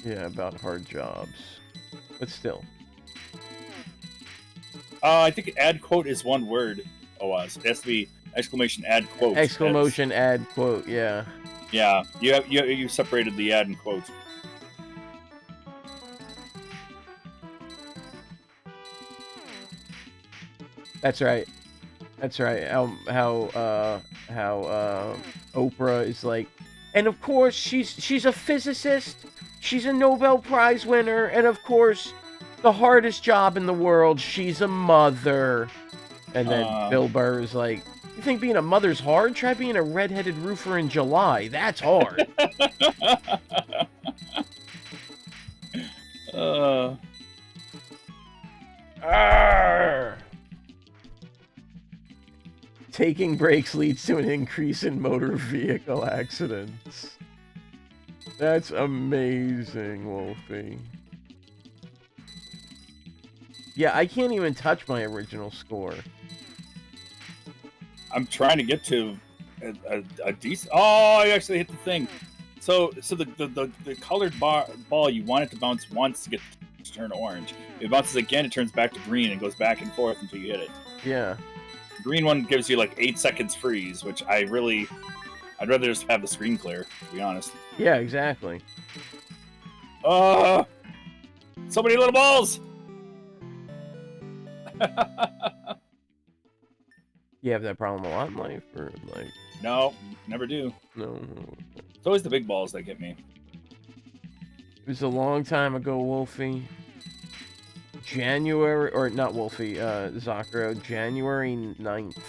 Yeah, about hard jobs. But still. I think add quote is one word, OAS. It has to be exclamation add quote. Exclamation add quote, yeah. Yeah, you separated the add and quote. That's right. That's right. How Oprah is like, and of course she's a physicist, she's a Nobel Prize winner, and of course the hardest job in the world, she's a mother. And then Bill Burr is like, you think being a mother's hard? Try being a redheaded roofer in July. That's hard. Taking breaks leads to an increase in motor vehicle accidents. That's amazing, Wolfie. Yeah, I can't even touch my original score. I'm trying to get to a decent... Oh, I actually hit the thing. So the colored ball, you want it to bounce once to turn orange. If it bounces again, it turns back to green and goes back and forth until you hit it. Yeah. Green one gives you like 8 seconds freeze, which I'd rather just have the screen clear, to be honest. Yeah, exactly. So many little balls! You have that problem a lot in life, or like? No, never do. No. It's always the big balls that get me. It was a long time ago, Wolfie. January, or not Wolfie, Zakro, January 9th.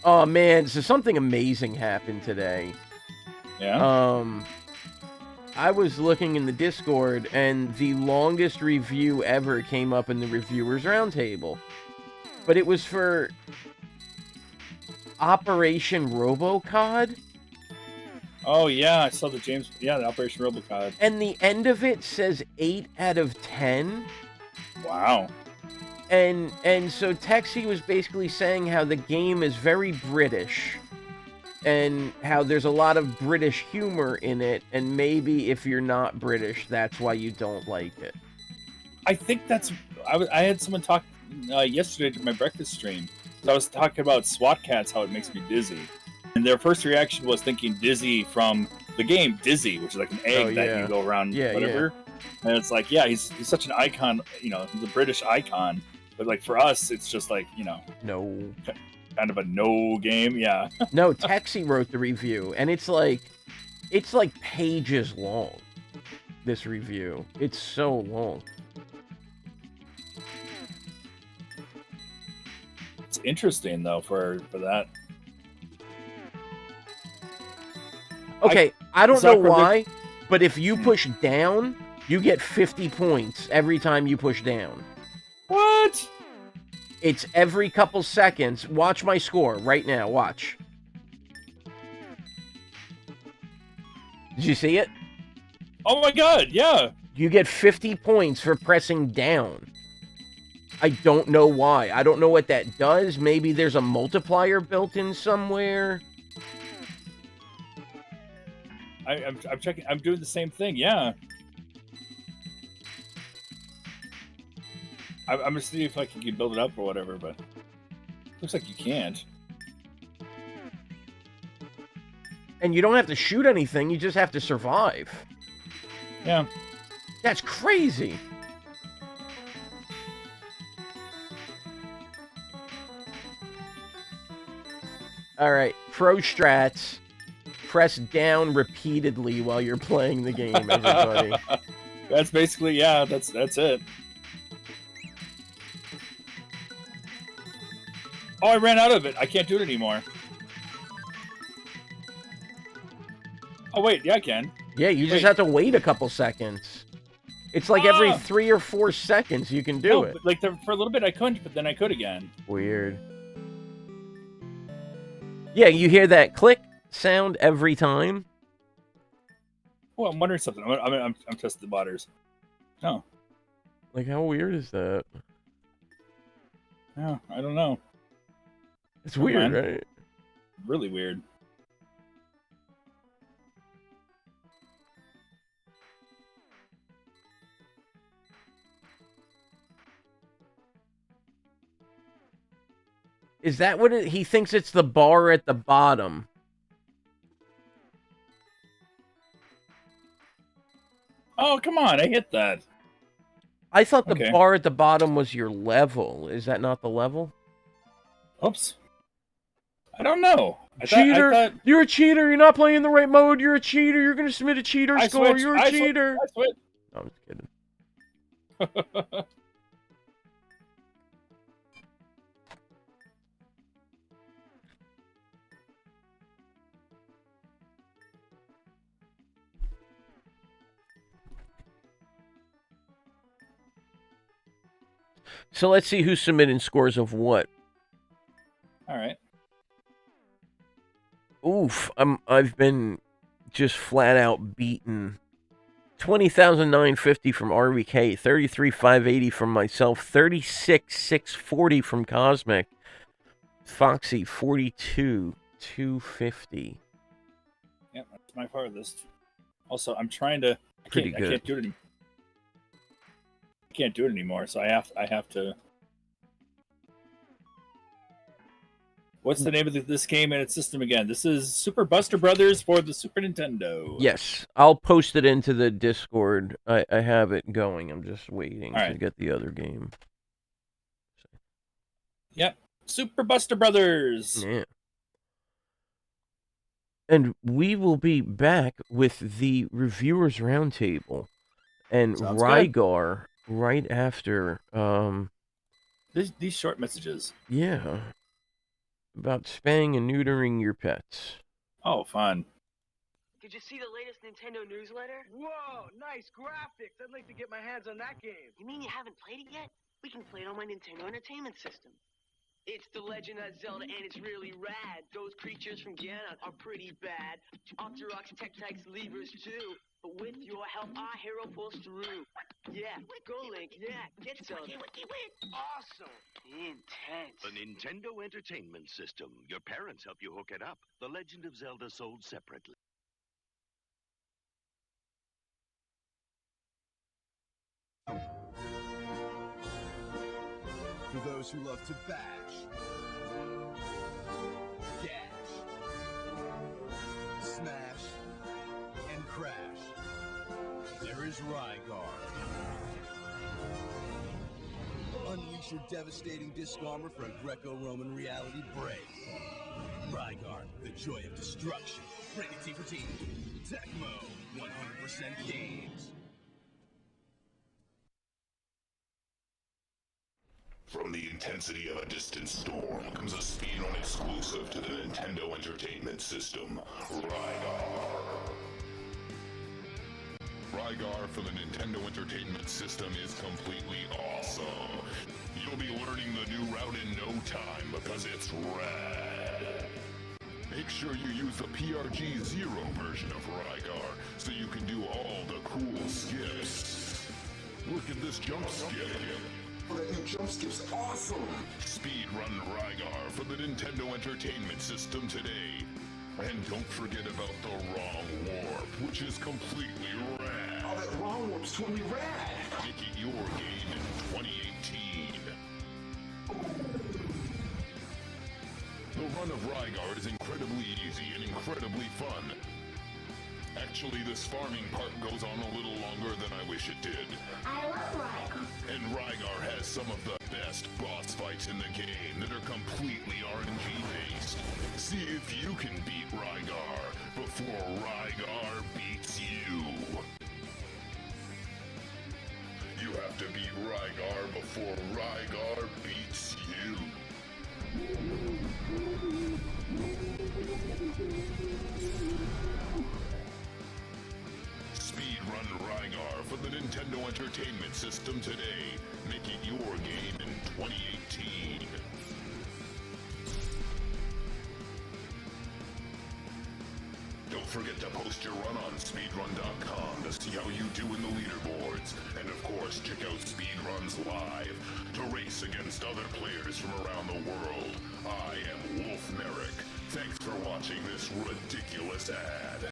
Oh man, so something amazing happened today. Yeah? I was looking in the Discord, and the longest review ever came up in the Reviewers Roundtable. But it was for Operation Robocod. Oh, yeah, I saw the the Operation Robocod. And the end of it says 8 out of 10. Wow. And so Texie was basically saying how the game is very British. And how there's a lot of British humor in it, and maybe if you're not British, that's why you don't like it. I think that's... I had someone talk yesterday to my breakfast stream. So I was talking about SWAT cats, how it makes me dizzy. And their first reaction was thinking Dizzy from the game Dizzy, which is like an egg that you go around, whatever. Yeah. And it's like, yeah, he's such an icon, you know, he's a British icon. But like for us, it's just like, you know... No. Kind of a no game, yeah. No, Texie wrote the review, and it's like pages long, this review. It's so long. It's interesting, though, for that. Okay, I don't know why, but if you push down, you get 50 points every time you push down. What? It's every couple seconds. Watch my score right now. Watch. Did you see it? Oh my god, yeah. You get 50 points for pressing down. I don't know why. I don't know what that does. Maybe there's a multiplier built in somewhere. I'm checking. I'm doing the same thing. Yeah. I'm gonna see if I can build it up or whatever, but looks like you can't. And you don't have to shoot anything. You just have to survive. Yeah. That's crazy. All right, pro strats. Press down repeatedly while you're playing the game, everybody. That's basically, yeah, that's it. Oh, I ran out of it. I can't do it anymore. Oh, wait, yeah, I can. Yeah, you just have to wait a couple seconds. It's like every 3 or 4 seconds you can do it. But like for a little bit I couldn't, but then I could again. Weird. Yeah, you hear that click sound every time. Well, I'm wondering something. I'm testing the waters. No. Like, how weird is that? Yeah, I don't know. It's weird, right? Really weird. Is that what he thinks it's the bar at the bottom? Oh, come on. I hit that. I thought the bar at the bottom was your level. Is that not the level? Oops. I don't know. Cheater! You're a cheater. You're not playing the right mode. You're a cheater. You're going to submit a cheater score. You're a cheater. I switched. No, I'm just kidding. So let's see who's submitting scores of what. All right. Oof, I've been just flat out beaten. 20,950 from RVK, 33,580 from myself, 36,640 from Cosmic, Foxy 42,250. Yeah, that's my farthest. Also, I'm trying to. I can't do it. I can't do it anymore, so I have to. What's the name of this game and its system again? This is Super Buster Brothers for the Super Nintendo. Yes, I'll post it into the Discord. I have it going. I'm just waiting to get the other game. Yep, Super Buster Brothers. Yeah. And we will be back with the Reviewers Roundtable and Sounds Rygar right after. These short messages. Yeah. About spaying and neutering your pets. Oh, fun. Did you see the latest Nintendo newsletter? Whoa, nice graphics. I'd like to get my hands on that game. You mean you haven't played it yet? We can play it on my Nintendo Entertainment System. It's The Legend of Zelda, and it's really rad. Those creatures from Ganon are pretty bad. Octoroks, Tektites, Levers, too. But with your help, our hero pulls through. Yeah, go Link, yeah, get Zelda. Awesome. Intense. The Nintendo Entertainment System. Your parents help you hook it up. The Legend of Zelda sold separately. For those who love to bash, gash, smash, and crash, there is Rygar. Unleash your devastating disc armor for a Greco-Roman reality break. Rygar, the joy of destruction. Rated T for Teen. Tecmo, 100% games. From the intensity of a distant storm comes a speed-on exclusive to the Nintendo Entertainment System, Rygar. Rygar for the Nintendo Entertainment System is completely awesome. You'll be learning the new route in no time because it's rad. Make sure you use the PRG Zero version of Rygar so you can do all the cool skips. Look at this jump skip. Oh, that new jump skip's awesome! Speedrun Rygar for the Nintendo Entertainment System today. And don't forget about the Wrong Warp, which is completely rad. Oh, that Wrong Warp's totally rad! Make it your game in 2018. The run of Rygar is incredibly easy and incredibly fun. Actually, this farming part goes on a little longer than I wish it did. I love Rygar. And Rygar has some of the best boss fights in the game that are completely RNG based. See if you can beat Rygar before Rygar beats you. You have to beat Rygar before Rygar beats you. Speedrun Rygar for the Nintendo Entertainment System today. Make it your game in 2018. Don't forget to post your run on speedrun.com to see how you do in the leaderboards. And of course, check out Speedruns Live to race against other players from around the world. I am Wolf Merrick. Thanks for watching this ridiculous ad.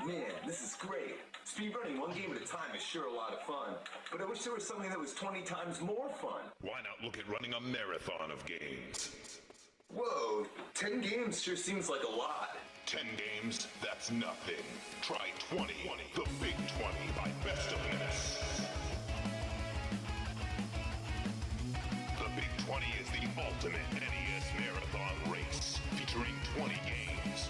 Man, this is great. Speedrunning one game at a time is sure a lot of fun, but I wish there was something that was 20 times more fun. Why not look at running a marathon of games? Whoa, 10 games sure seems like a lot. 10 games? That's nothing. Try 20. The Big 20 by Best of NES. The Big 20 is the ultimate NES marathon race, featuring 20 games.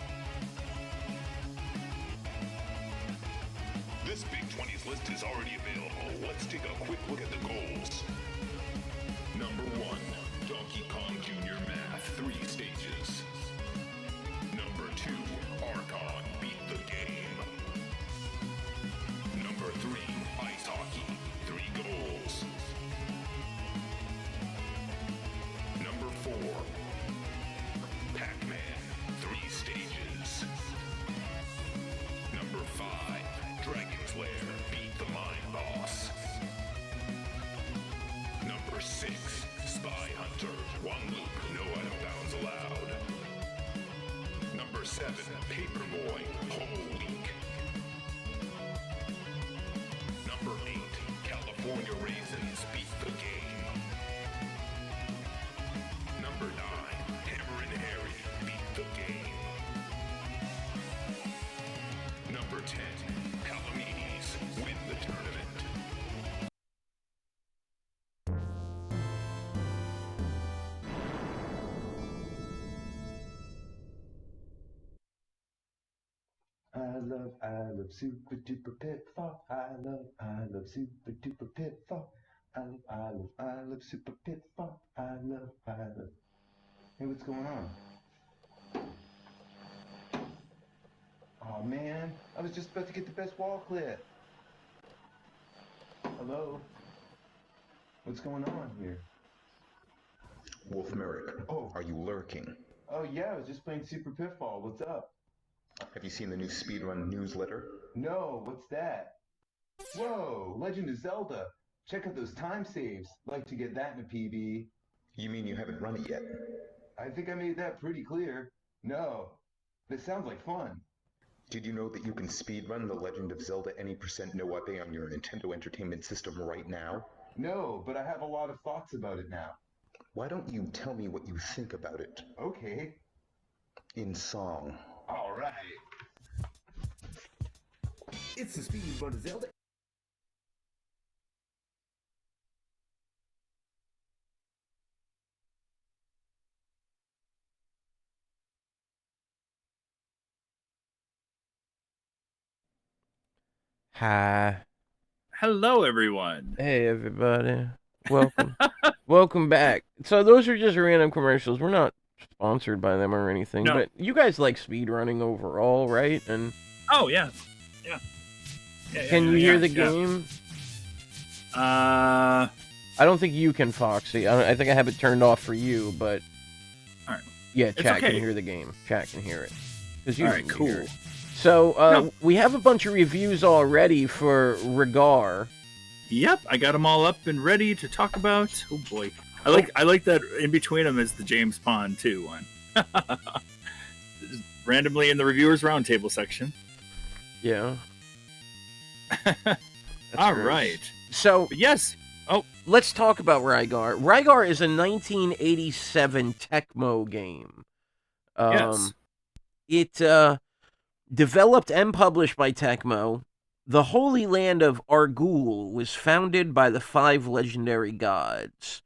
This Big 20's list is already available. Let's take a quick look at the goals. Number 1, Donkey Kong Jr. Math, 3 stages. Number 2, Archon, Beat the Game. Number 3, Ice Hockey, 3 goals. Number 4, Pac-Man, 3 stages. Number 5, Dragon's Lair, Beat the Mine Boss. Number 6, Spy Hunter, 1 loop, no out of bounds allowed. Number 7, Paperboy, whole week. Number 8, California Raisins, Beat the Game. Number 9, Hammer and Harry, Beat the Game. Number 10, Palomides, Win the Tournament. I love super duper pitfall. I love super duper pitfall. I love super pitfall. I love. Hey, what's going on? Oh man, I was just about to get the best wall clip. Hello? What's going on here? Wolf Merrick, are you lurking? Oh yeah, I was just playing Super Pitfall. What's up? Have you seen the new Speedrun newsletter? No, what's that? Whoa, Legend of Zelda. Check out those time saves. Like to get that in a PB. You mean you haven't run it yet? I think I made that pretty clear. No, this sounds like fun. Did you know that you can speedrun The Legend of Zelda any % no wape on your Nintendo Entertainment System right now? No, but I have a lot of thoughts about it now. Why don't you tell me what you think about it? Okay. In song. All right. It's the Speedrun of Zelda. Hi. Hello, everyone. Hey, everybody. Welcome. Welcome back. So those are just random commercials. We're not sponsored by them or anything, No. but you guys like speedrunning overall, right? And Oh, yeah. Yeah. can you hear the game? I don't think you can, Foxy. I think I have it turned off for you, but All right. Yeah, It's chat okay. can hear the game. Chat can hear it. 'Cause you All right, can cool. hear it. So we have a bunch of reviews already for Rygar. Yep, I got them all up and ready to talk about. Oh boy, I like that in between them is the James Pond 2 one. Randomly in the reviewers roundtable section. Yeah. All gross. right. So yes. Oh, let's talk about Rygar. Rygar is a 1987 Tecmo game. Yes. It developed and published by Tecmo. The Holy Land of Argul was founded by the 5 legendary gods.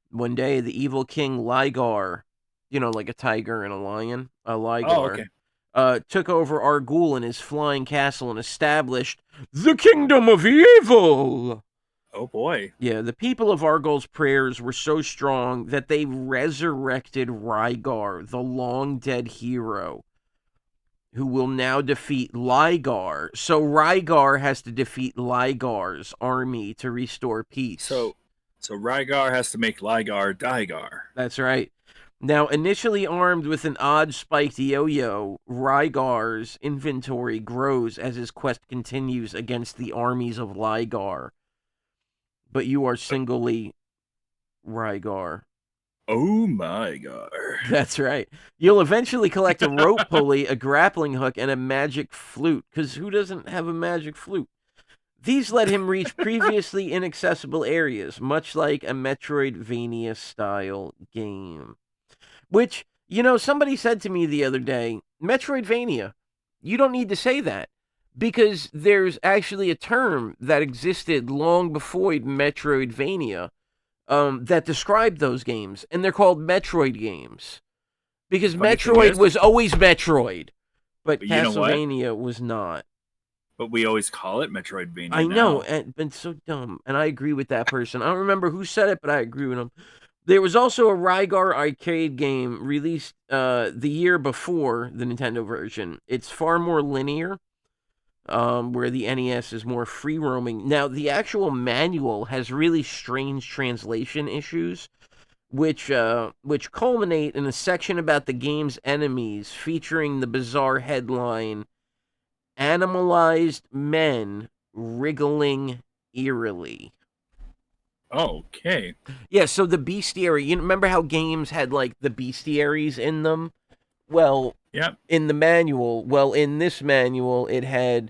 One day, the evil king Rygar, like a tiger and a lion, Rygar, took over Argul in his flying castle and established the Kingdom of Evil. Oh boy. Yeah, the people of Argul's prayers were so strong that they resurrected Rygar, the long-dead hero, who will now defeat Rygar. So Rygar has to defeat Rygar's army to restore peace. So Rygar has to make Rygar Dygar. That's right. Now, initially armed with an odd spiked yo-yo, Rygar's inventory grows as his quest continues against the armies of Rygar. But you are singly Rygar. Oh my god. That's right. You'll eventually collect a rope pulley, a grappling hook, and a magic flute, because who doesn't have a magic flute? These let him reach previously inaccessible areas, much like a Metroidvania-style game. Which, somebody said to me the other day, Metroidvania, you don't need to say that, because there's actually a term that existed long before Metroidvania that described those games, and they're called Metroid games. Because Metroid was always Metroid, but Castlevania was not. But we always call it Metroidvania. I know, and it's so dumb, and I agree with that person. I don't remember who said it, but I agree with him. There was also a Rygar arcade game released the year before the Nintendo version. It's far more linear, where the NES is more free-roaming. Now, the actual manual has really strange translation issues, which culminate in a section about the game's enemies, featuring the bizarre headline, "Animalized men wriggling eerily." Okay. Yeah, so the bestiary, you remember how games had, like, the bestiaries in them? Well, in the manual, in this manual, it had,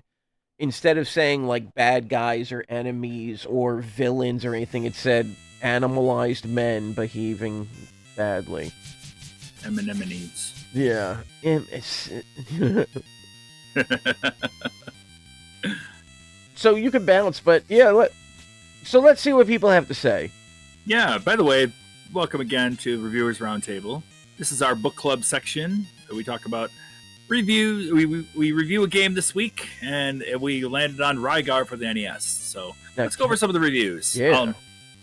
instead of saying, like, bad guys or enemies or villains or anything, it said animalized men behaving badly. Eminemities. Yeah. So you could bounce, but yeah, so let's see what people have to say. Yeah, by the way, welcome again to Reviewers Roundtable. This is our book club section. We talk about reviews. We review a game this week, and we landed on Rygar for the NES. So let's go over some of the reviews. Yeah.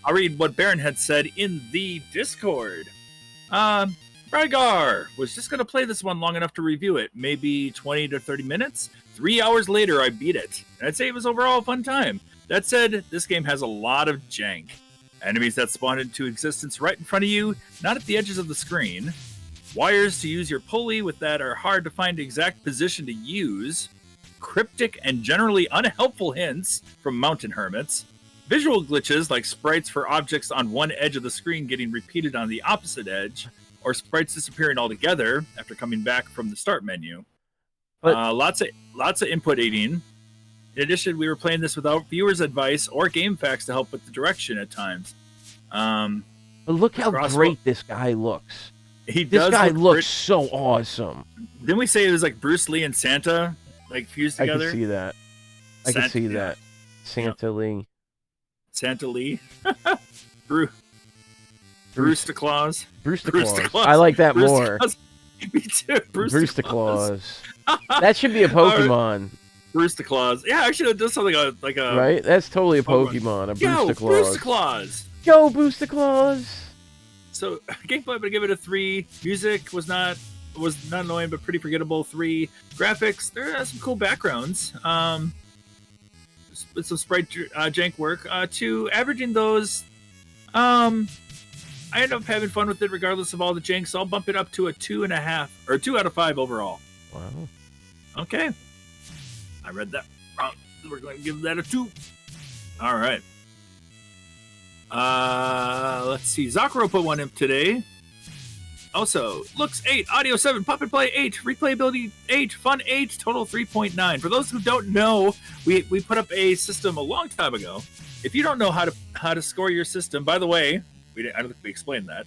I'll read what Baron had said in the Discord. Rygar was just going to play this one long enough to review it, maybe 20 to 30 minutes. 3 hours later, I beat it. And I'd say it was overall a fun time. That said, this game has a lot of jank. Enemies that spawn into existence right in front of you, not at the edges of the screen. Wires to use your pulley with that are hard to find exact position to use. Cryptic and generally unhelpful hints from mountain hermits. Visual glitches like sprites for objects on one edge of the screen getting repeated on the opposite edge, or sprites disappearing altogether after coming back from the start menu. Lots of input aiding. In addition, we were playing this without viewers' advice or game facts to help with the direction at times. But look how great this guy looks. This guy looks so awesome. Didn't we say it was like Bruce Lee and Santa, like fused together? I can see that. I can see that. Santa Lee. Santa Lee. Bruce the Claus. Bruce the Claus. I like that more. Me too. Bruce the Claus. That should be a Pokemon. Bruce the Claus. Yeah, actually, it does something like a. Right? That's totally a Pokemon. A Bruce the Claus. Bruce the Claus. Go, Bruce the Claus. So, gameplay, I'm gonna give it a 3. Music was not annoying, but pretty forgettable. 3. Graphics, there are some cool backgrounds. With some sprite jank work. 2, averaging those. I end up having fun with it regardless of all the jank, so I'll bump it up to a 2.5 or 2 out of 5 overall. Wow. Okay. I read that wrong. We're going to give that a 2. All right. Let's see. Zakuro put one in today. Also, looks 8, audio 7, pop and play 8, replayability 8, fun 8, total 3.9. For those who don't know, we put up a system a long time ago. If you don't know how to score your system, by the way, I don't think we explained that.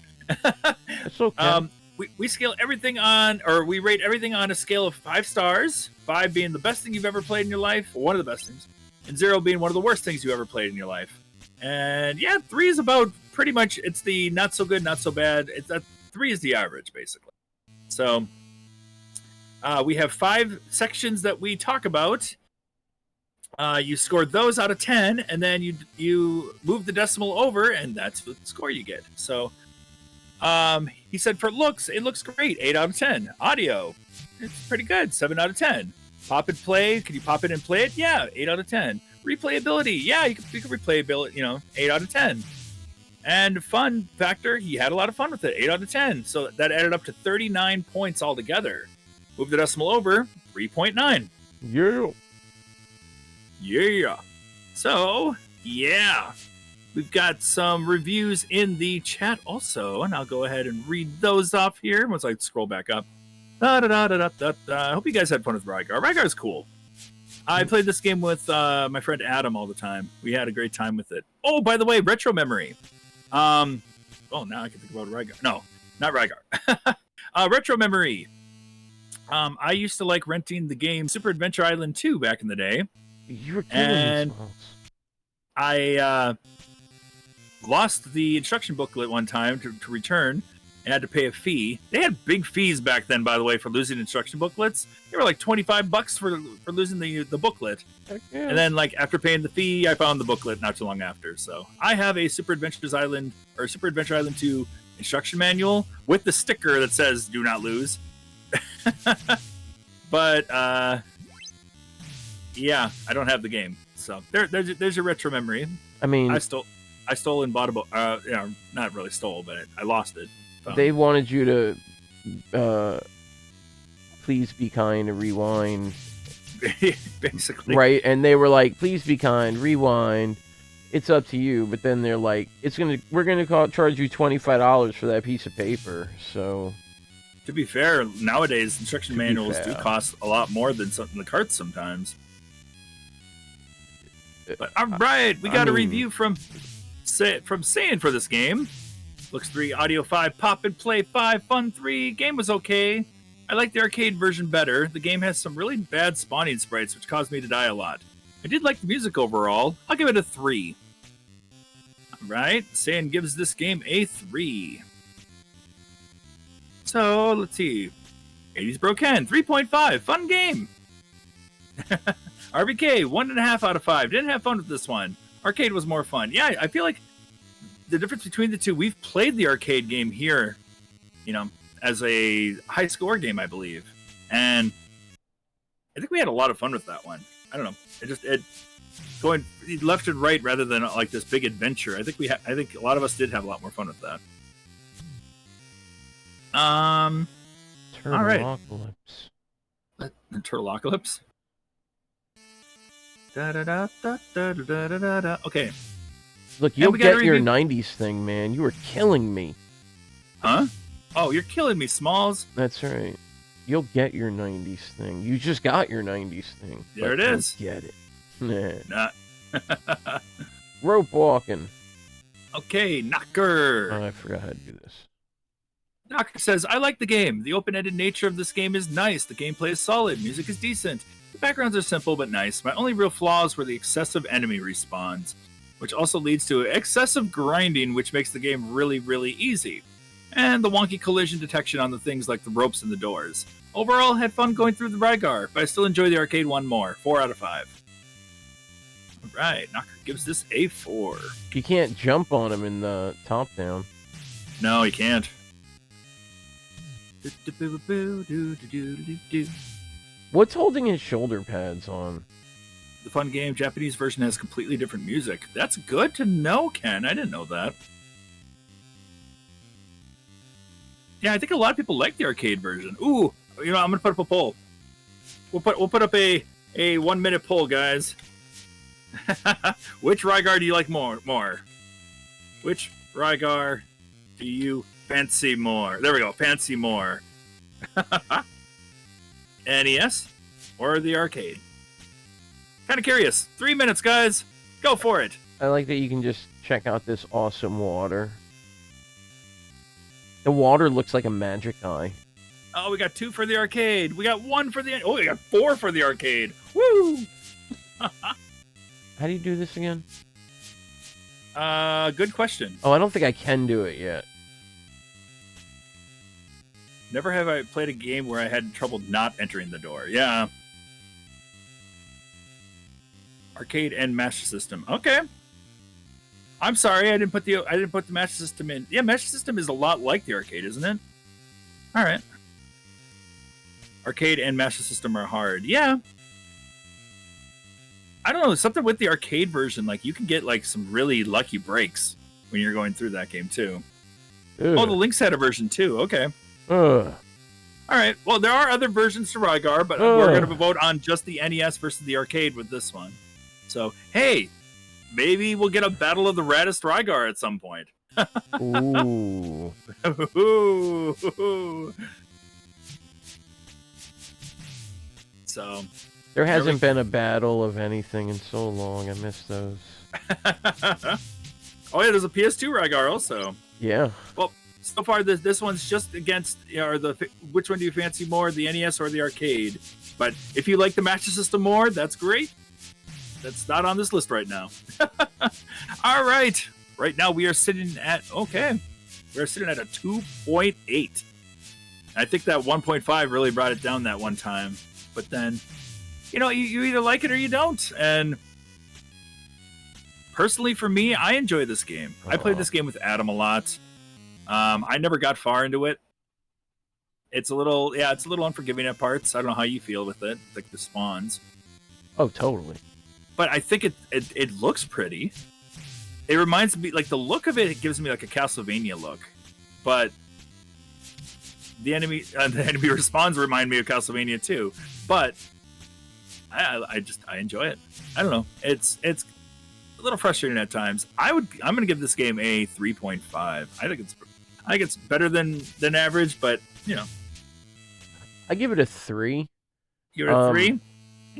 It's okay. We scale everything on, or we rate everything on a scale of 5 stars. 5 being the best thing you've ever played in your life, or one of the best things, and 0 being one of the worst things you ever played in your life. And yeah, 3 is about pretty much, it's the not so good, not so bad. It's that 3 is the average, basically. So we have 5 sections that we talk about. You score those out of 10, and then you move the decimal over, and that's the score you get. So he said for looks, it looks great, 8 out of 10. Audio, it's pretty good, 7 out of 10. Pop and play, can you pop it and play it? Yeah, 8 out of 10. Replayability, yeah, you can replay 8 out of 10. And fun factor, he had a lot of fun with it, 8 out of 10. So that added up to 39 points altogether. Move the decimal over, 3.9. Yeah. So, yeah. We've got some reviews in the chat also, and I'll go ahead and read those off here once I scroll back up. I hope you guys had fun with Rygar. Rygar's cool. I played this game with my friend Adam all the time. We had a great time with it. Oh, by the way, retro memory. Now I can think about Rygar. No, not Rygar. Retro memory. I used to like renting the game Super Adventure Island 2 back in the day. You were killing me, Smalls. I lost the instruction booklet one time to return and had to pay a fee. They had big fees back then, by the way, for losing instruction booklets. They were like $25 for losing the booklet. Yeah. And then, like, after paying the fee, I found the booklet not too long after. So I have a Super Adventure Island 2 instruction manual with the sticker that says "Do not lose." But yeah, I don't have the game. So there's your retro memory. I mean, I stole and bought a book. Not really stole, but I lost it. They wanted you to please be kind and rewind. Basically. Right? And they were like, please be kind, rewind. It's up to you. But then they're like, we're gonna charge you $25 for that piece of paper. So to be fair, nowadays instruction manuals do cost a lot more than something in the carts sometimes. But all right, we got a review from Saiyan for this game. Looks 3, audio 5, pop and play 5, fun 3. Game was okay. I like the arcade version better. The game has some really bad spawning sprites, which caused me to die a lot. I did like the music overall. I'll give it a 3. All right, Saiyan gives this game a 3. So let's see. 80s Broken 3.5, fun game. RBK 1.5 out of 5. Didn't have fun with this one. Arcade was more fun. Yeah, I feel like the difference between the two, we've played the arcade game here, as a high score game, I believe. And I think we had a lot of fun with that one. I don't know. It going left and right rather than like this big adventure. I think a lot of us did have a lot more fun with that. All right. Turtleocalypse. Okay. Look, you'll get your 90s thing, man. You were killing me. Huh? Oh, you're killing me, Smalls. That's right. You'll get your 90s thing. You just got your 90s thing. There it is. Get it. Nah. Rope walking. Okay, Knocker. Oh, I forgot how to do this. Knocker says, I like the game. The open-ended nature of this game is nice. The gameplay is solid. Music is decent. The backgrounds are simple but nice. My only real flaws were the excessive enemy respawns, which also leads to excessive grinding, which makes the game really, really easy. And the wonky collision detection on the things like the ropes and the doors. Overall, had fun going through the Rygar, but I still enjoy the arcade one more. 4 out of 5. Alright, Knocker gives this a 4. You can't jump on him in the top down. No, you can't. What's holding his shoulder pads on? The fun game Japanese version has completely different music. That's good to know, Ken. I didn't know that. Yeah, I think a lot of people like the arcade version. Ooh, you know, I'm gonna put up a poll. We'll put up a 1 minute poll, guys. Which Rygar do you like more? Which Rygar do you fancy more? There we go. Fancy more. NES or the arcade? Kind of curious. 3 minutes, guys. Go for it. I like that you can just check out this awesome water. The water looks like a magic eye. Oh, we got 2 for the arcade. We got 1 for the... Oh, we got 4 for the arcade. Woo! How do you do this again? Good question. Oh, I don't think I can do it yet. Never have I played a game where I had trouble not entering the door. Yeah. Arcade and Master System. Okay. I'm sorry, I didn't put the Master System in. Yeah, Master System is a lot like the arcade, isn't it? All right. Arcade and Master System are hard. Yeah. I don't know, something with the arcade version, like you can get like some really lucky breaks when you're going through that game too. Ugh. Oh, the Lynx had a version too. Okay. Ugh. All right. Well, there are other versions to Rygar, but we're going to vote on just the NES versus the arcade with this one. So, hey, maybe we'll get a Battle of the Raddest Rygar at some point. Ooh. So, there hasn't been a battle of anything in so long. I miss those. Oh yeah, there's a PS2 Rygar also. Yeah. Well, so far this one's just against, you know, which one do you fancy more, the NES or the arcade? But if you like the Master System more, that's great. That's not on this list right now. All right. Right now we are sitting at we're sitting at a 2.8. I think that 1.5 really brought it down that one time. But then, you know, you either like it or you don't. And personally, for me, I enjoy this game. I played this game with Adam a lot. I never got far into it. It's a little unforgiving at parts. I don't know how you feel with it, like the spawns. Oh, totally. But I think it looks pretty. It reminds me, like the look of it gives me like a Castlevania look. But the enemy respawns remind me of Castlevania too. But I enjoy it. I don't know. It's a little frustrating at times. I'm gonna give this game a 3.5. I think it's better than average, but you know. I give it a 3. You're a 3?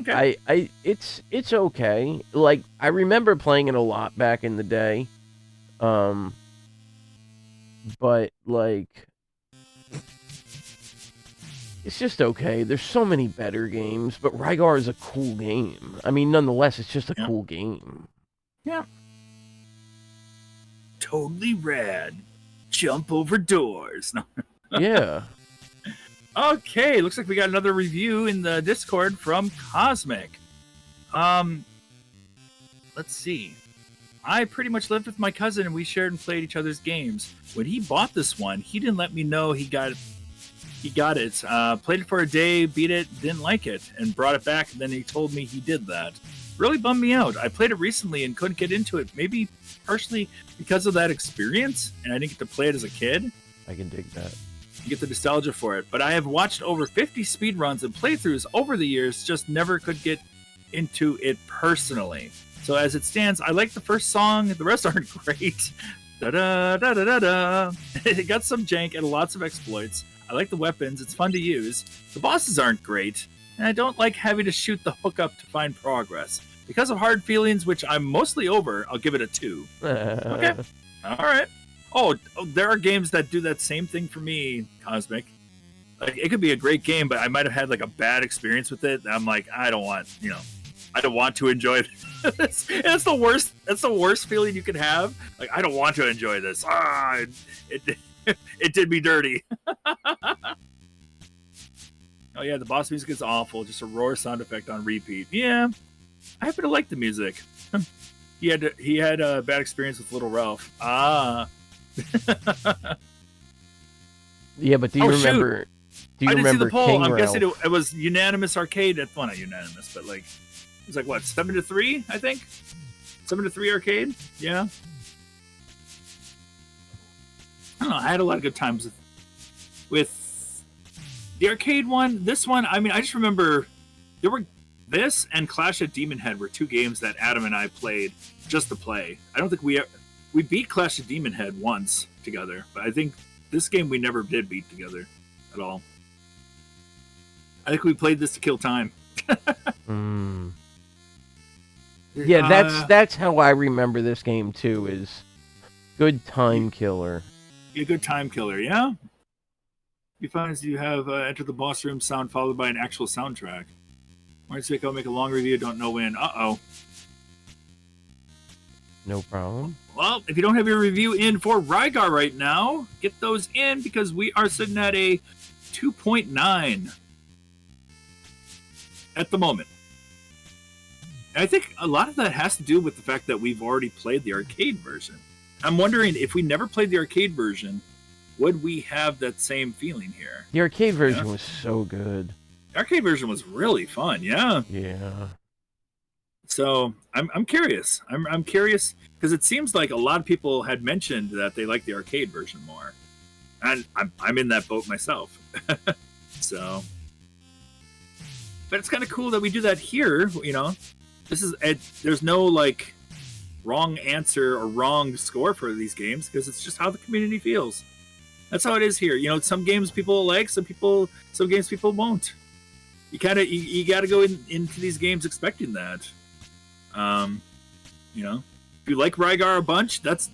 Okay. It's okay. Like I remember playing it a lot back in the day. But like it's just okay. There's so many better games, but Rygar is a cool game. I mean, nonetheless, it's just a cool game. Yeah. Totally rad. Jump over doors. Yeah. Okay, looks like we got another review in the Discord from Cosmic. Let's see. I pretty much lived with my cousin and we shared and played each other's games. When he bought this one, he didn't let me know he got it. Played it for a day, beat it, didn't like it, and brought it back, and then he told me he did that. Really bummed me out. I played it recently and couldn't get into it. Maybe partially because of that experience, and I didn't get to play it as a kid. I can dig that. You get the nostalgia for it. But I have watched over 50 speedruns and playthroughs over the years, just never could get into it personally. So as it stands, I like the first song. The rest aren't great. Da-da-da-da-da-da. It got some jank and lots of exploits. I like the weapons. It's fun to use. The bosses aren't great. And I don't like having to shoot the hookup to find progress. Because of hard feelings, which I'm mostly over, I'll give it a 2. Okay. All right. Oh, there are games that do that same thing for me, Cosmic. Like, it could be a great game, but I might have had like a bad experience with it. I'm like, I don't want to enjoy this. That's the worst. That's the worst feeling you can have. Like, I don't want to enjoy this. It did me dirty. Oh yeah, the boss music is awful. Just a roar sound effect on repeat. Yeah, I happen to like the music. He had a bad experience with Little Ralph. Yeah, but do you remember? Do you I didn't see remember the poll. King I'm Ralph? guessing it was unanimous arcade. Well, not unanimous, but like it was like what 7-3, I think. 7-3 arcade. Yeah. I don't know. I had a lot of good times with the arcade one, this one, I mean, I just remember there were this and Clash at Demon Head were two games that Adam and I played just to play. I don't think we beat Clash at Demon Head once together, but I think this game we never did beat together at all. I think we played this to kill time. Yeah, that's how I remember this game too. Is good time killer. A good time killer, yeah. You find you have enter the boss room sound followed by an actual soundtrack. Next week I'll make a long review. Don't know when. Uh-oh. No problem. Well, if you don't have your review in for Rygar right now, get those in because we are sitting at a 2.9 at the moment. And I think a lot of that has to do with the fact that we've already played the arcade version. I'm wondering if we never played the arcade version, would we have that same feeling here? The arcade version was so good. The arcade version was really fun, yeah. Yeah. So I'm curious. I'm curious because it seems like a lot of people had mentioned that they like the arcade version more, and I'm in that boat myself. So, but it's kind of cool that we do that here. You know, there's no like wrong answer or wrong score for these games because it's just how the community feels. That's how it is here. You know, some games people like, some games people won't. You got to go into these games expecting that. You know, if you like Rygar a bunch, that's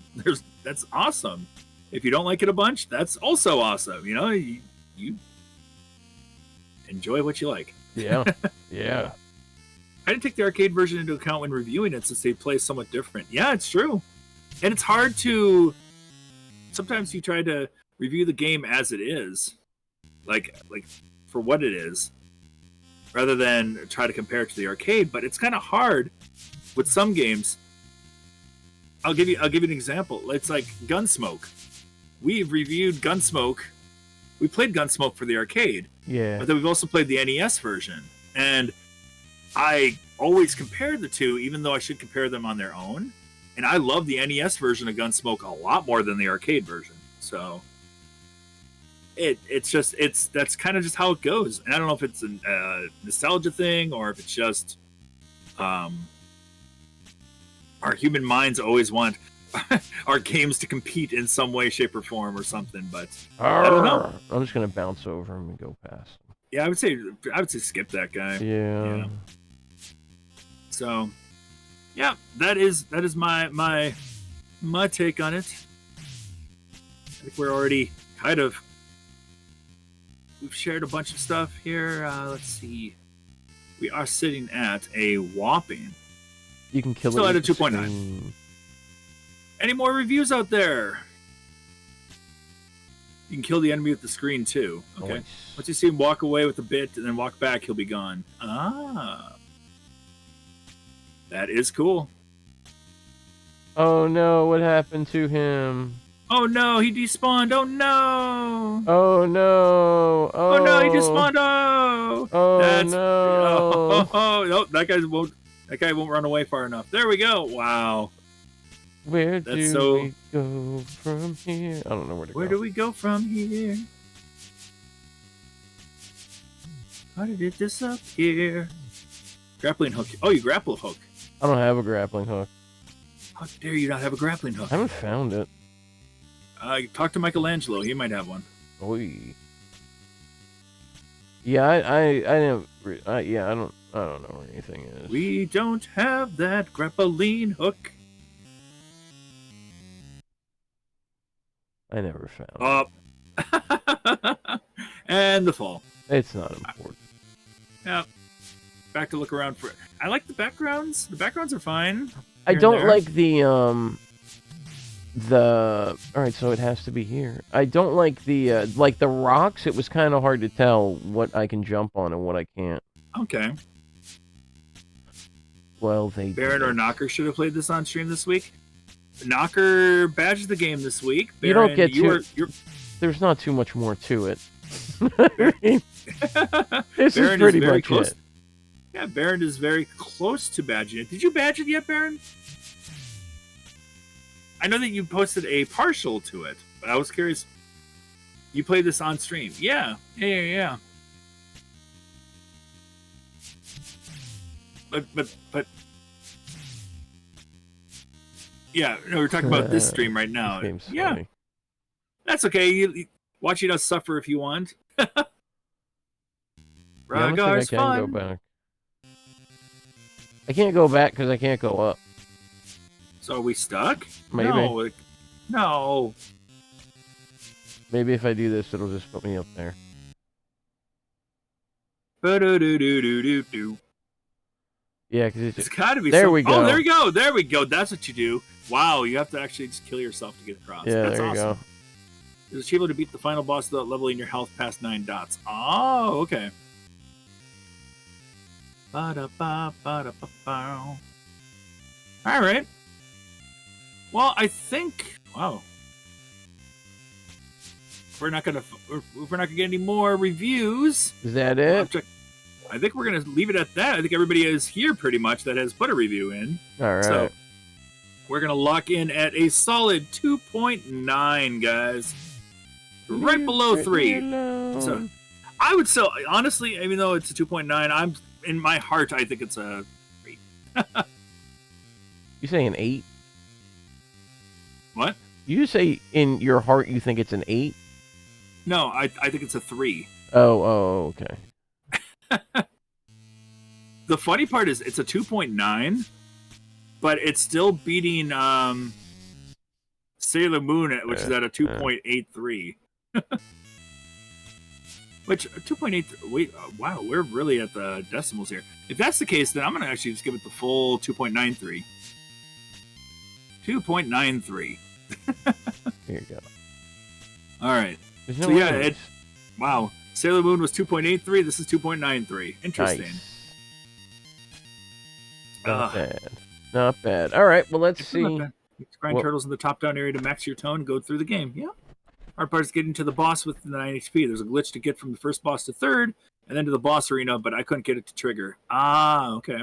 awesome. If you don't like it a bunch, that's also awesome. You know, you enjoy what you like. Yeah, yeah. I didn't take the arcade version into account when reviewing it since they play somewhat different. Yeah, it's true, and it's hard to. Sometimes you try to review the game as it is, like for what it is, rather than try to compare it to the arcade. But it's kind of hard with some games. I'll give you an example. It's like Gunsmoke. We've reviewed Gunsmoke. We played Gunsmoke for the arcade. Yeah. But then we've also played the NES version. And I always compare the two, even though I should compare them on their own. And I love the NES version of Gunsmoke a lot more than the arcade version. So that's kind of just how it goes. And I don't know if it's a nostalgia thing or if it's just our human minds always want our games to compete in some way, shape, or form or something. But I don't know. I'm just gonna bounce over him and go past him. Yeah, I would say skip that guy. Yeah. So, yeah, that is my take on it. I think we're already we've shared a bunch of stuff here. Let's see. We are sitting at a whopping. You can kill still it. Still at a 2.9. Any more reviews out there? You can kill the enemy with the screen too. Okay. Nice. Once you see him walk away with a bit and then walk back, he'll be gone. Ah. That is cool. Oh no, what happened to him? Oh no, he despawned. Oh no. Oh no. Oh no, he despawned. Oh. Oh no. No, that guy won't run away far enough. There we go. Wow. Where do we go from here? I don't know where to go. Where do we go from here? How did it disappear? Grappling hook. Oh, you grapple hook. I don't have a grappling hook. How dare you not have a grappling hook? I haven't found it. Talk to Michelangelo. He might have one. Oy. Yeah, I don't know where anything is. We don't have that grappling hook. I never found it. And the fall. It's not important. Yeah. Back to look around for it. I like the backgrounds. The backgrounds are fine. I don't like the alright, so it has to be here. I don't like the rocks. It was kind of hard to tell what I can jump on and what I can't. Okay. Well, they Baron or Knocker should have played this on stream this week. Knocker badged the game this week. Baron, you don't get there's not too much more to it. This is pretty much close. it. Yeah, Baron is very close to badging it. Did you badge it yet, Baron? I know that you posted a partial to it, but I was curious. You played this on stream. Yeah. But yeah, no, we're talking about this stream right now. Yeah. Funny. That's okay. You watching us suffer if you want. Rygar's Rygar's fun. Go back. I can't go back because I can't go up. So are we stuck? Maybe. No. Maybe if I do this, it'll just put me up there. Yeah, because it's got to be. There we go. Oh, there we go. There we go. That's what you do. Wow, you have to actually just kill yourself to get across. Yeah, That's there you awesome. go. It's achievable to beat the final boss without leveling your health past 9 dots. Oh, okay. All right. Well, I think. Wow. We're not gonna get any more reviews. Is that it? I think we're gonna leave it at that. I think everybody is here pretty much that has put a review in. All right. So we're gonna lock in at a solid 2.9, guys. Right below 3. So I would say, honestly, even though it's a 2.9, I'm in my heart I think it's a 3. You say an 8? What? You say in your heart you think it's an 8? No, I think it's a 3. Oh, okay. The funny part is it's a 2.9, but it's still beating Sailor Moon, which is at a 2.83. Which 2.8? Wait, wow, we're really at the decimals here. If that's the case, then I'm gonna actually just give it the full 2.93. 2.93. Here you go. All right. There's So no yeah, worries. wow. Sailor Moon was 2.83. This is 2.93. Interesting. Nice. Not bad. Not bad. All right. Well, let's see. Grind turtles in the top-down area to max your tone. Go through the game. Yeah. Hard part is getting to the boss with the 9 HP. There's a glitch to get from the first boss to third, and then to the boss arena, but I couldn't get it to trigger. Ah, okay.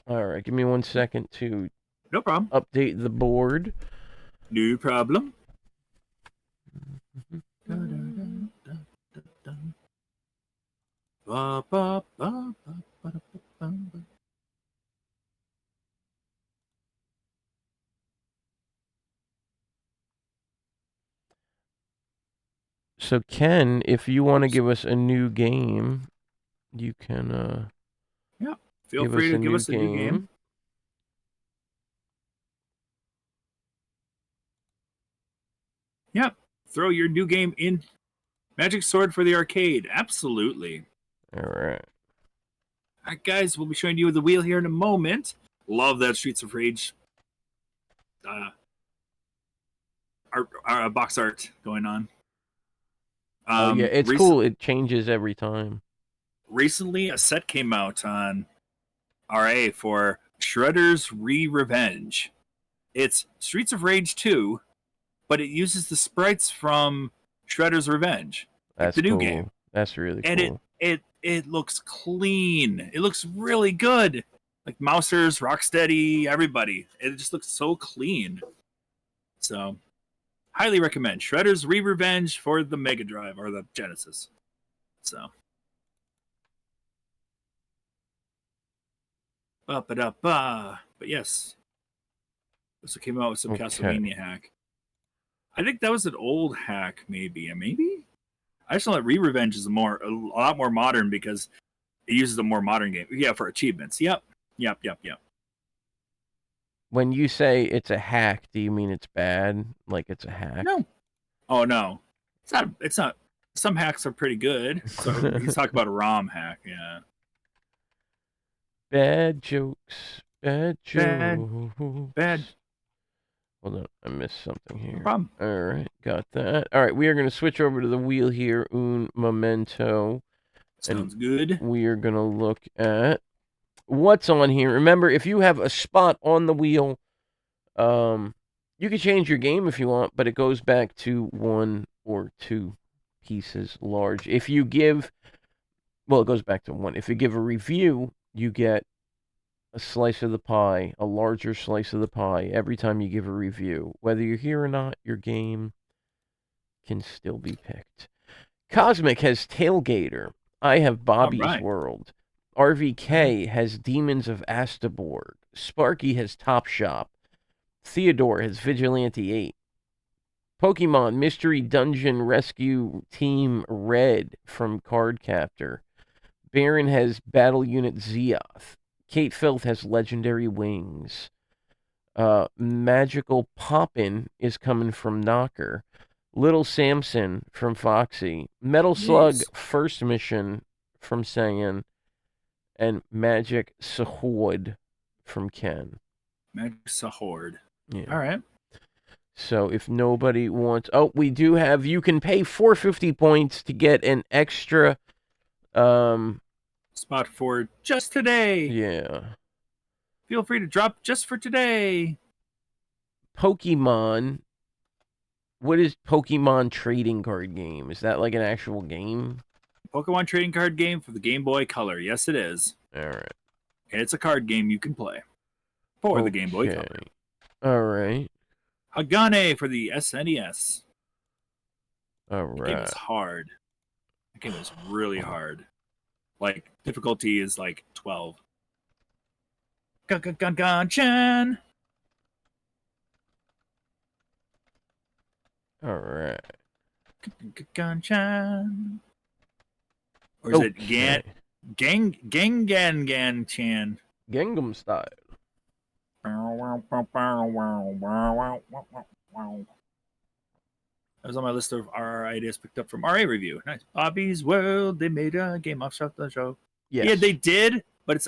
All right. Give me 1 second to No problem. update the board. No problem. So, Ken, if you want to give us a new game, you can. Yeah. Feel free to give us a new game. Yep. Throw your new game in Magic Sword for the arcade. Absolutely. All right. All right, guys, we'll be showing you the wheel here in a moment. Love that Streets of Rage our box art going on. Oh, yeah, it's cool. It changes every time. Recently, a set came out on RA for Shredder's Revenge. It's Streets of Rage 2, but it uses the sprites from Shredder's Revenge. That's the new cool. game. That's really and cool. It looks clean. It looks really good. Like Mousers, Rocksteady, everybody. It just looks so clean. So, highly recommend Shredder's Revenge for the Mega Drive or the Genesis. So, but yes, this came out with some Castlevania hack. I think that was an old hack, maybe. I just know that Revenge is a lot more modern because it uses a more modern game. Yeah, for achievements. Yep. When you say it's a hack, do you mean it's bad? Like it's a hack? No. Oh no. It's not. Some hacks are pretty good. So he's talking about a ROM hack, yeah. Bad jokes. Bad. Hold on, I missed something here. No problem. All right, got that. All right, we are going to switch over to the wheel here, un momento. Sounds good. We are going to look at what's on here. Remember, if you have a spot on the wheel, you can change your game if you want, but it goes back to 1 or 2 pieces large. If you give, well, it goes back to 1. If you give a review, you get a slice of the pie, a larger slice of the pie, every time you give a review. Whether you're here or not, your game can still be picked. Cosmic has Tailgater. I have Bobby's right. World. RVK has Demons of Astaborg. Sparky has Top Shop. Theodore has Vigilante 8. Pokemon Mystery Dungeon Rescue Team Red from Cardcaptor. Baron has Battle Unit Zeoth. Kate Filth has Legendary Wings. Magical Poppin is coming from Knocker. Little Samson from Foxy. Metal Slug First Mission from Saiyan. And Magic Sahord from Ken. Magic Sahord. Yeah. All right. So if nobody wants... Oh, we do have... You can pay 450 points to get an extra... Spot for just today. Yeah. Feel free to drop just for today. Pokemon. What is Pokemon trading card game? Is that like an actual game? Pokemon trading card game for the Game Boy Color. Yes, it is. All right. And it's a card game you can play for the Game Boy Color. All right. Hagane for the SNES. All That game right. is hard. That game is really hard. Like, difficulty is like 12. Gun-gun-gun-gun-chan! All right. Gun-chan. Or is it Gangan-chan? Gangnam Style. That was on my list of RR ideas picked up from RA Review. Nice. Bobby's World, they made a game off the show. Yes. Yeah, they did, but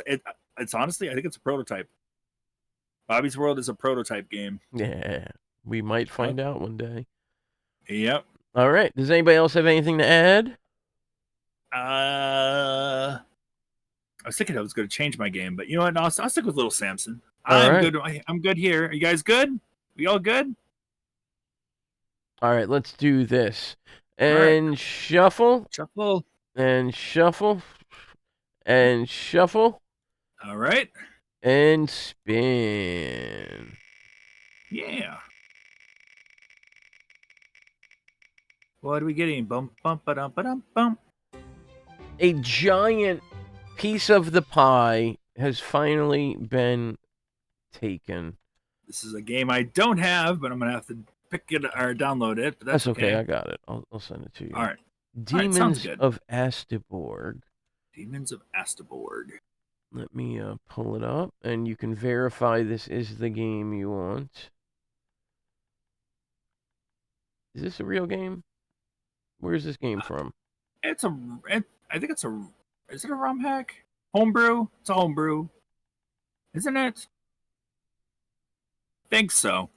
it's honestly, I think it's a prototype. Bobby's World is a prototype game. Yeah. We might find out one day. Yep. All right. Does anybody else have anything to add? I was thinking I was going to change my game, but you know what? No, I'll stick with Little Samson. All right. Good. I'm good here. Are you guys good? We all good? All right. Let's do this. And shuffle. Shuffle. And shuffle. And shuffle. All right. And spin. Yeah. What are we getting? Bum bum ba-dum ba-dum bum. A giant piece of the pie has finally been taken. This is a game I don't have, but I'm gonna have to pick it or download it. But that's okay. I got it. I'll send it to you. All right. Demons of Astaborg. Demons of Astaborg. Let me pull it up, and you can verify this is the game you want. Is this a real game? Where's this game from? I think it's a. Is it a ROM hack? Homebrew? It's a homebrew, isn't it? Think so.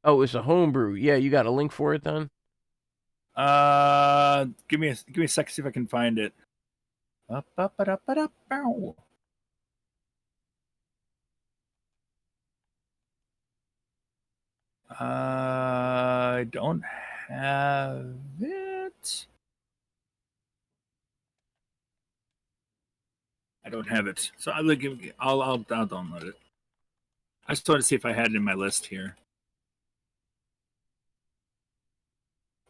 Oh, it's a homebrew. Yeah, you got a link for it then? Give me a sec to see if I can find it. I don't have it. I don't have it. So I'll download it. I just wanted to see if I had it in my list here.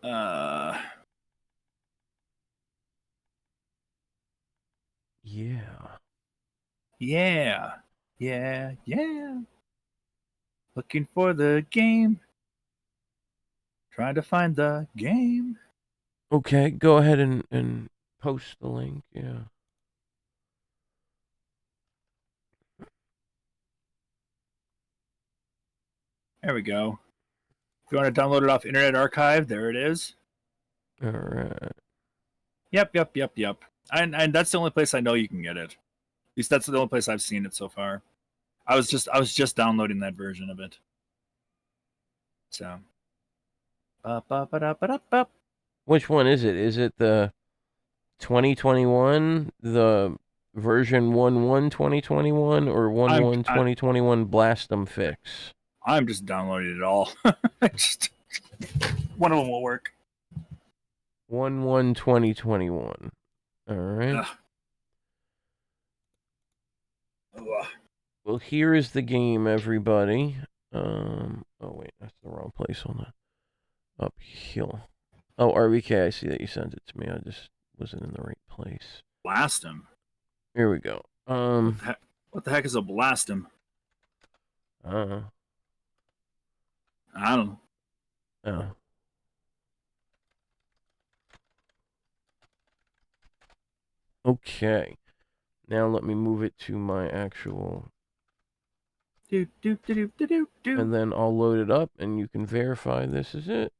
Yeah. Looking for the game. Trying to find the game. Okay, go ahead and post the link. Yeah. There we go. If you want to download it off Internet Archive, there it is. All right. Yep. And that's the only place I know you can get it. At least that's the only place I've seen it so far. I was just downloading that version of it. So. Which one is it? Is it the 2021, the version 1.1.2021, or 1.1.2021 Blast 'em Fix? I'm just downloading it all. Just one of them will work. 1.1.2021. All right. Well, here is the game, everybody. Oh wait, that's the wrong place. Hold on. Uphill. Oh, RBK, I see that you sent it to me. I just wasn't in the right place. Blast him. Here we go. What the heck is a blast him? I don't know. I don't know. Oh. Okay. Now let me move it to my actual. Do. And then I'll load it up, and you can verify this is it.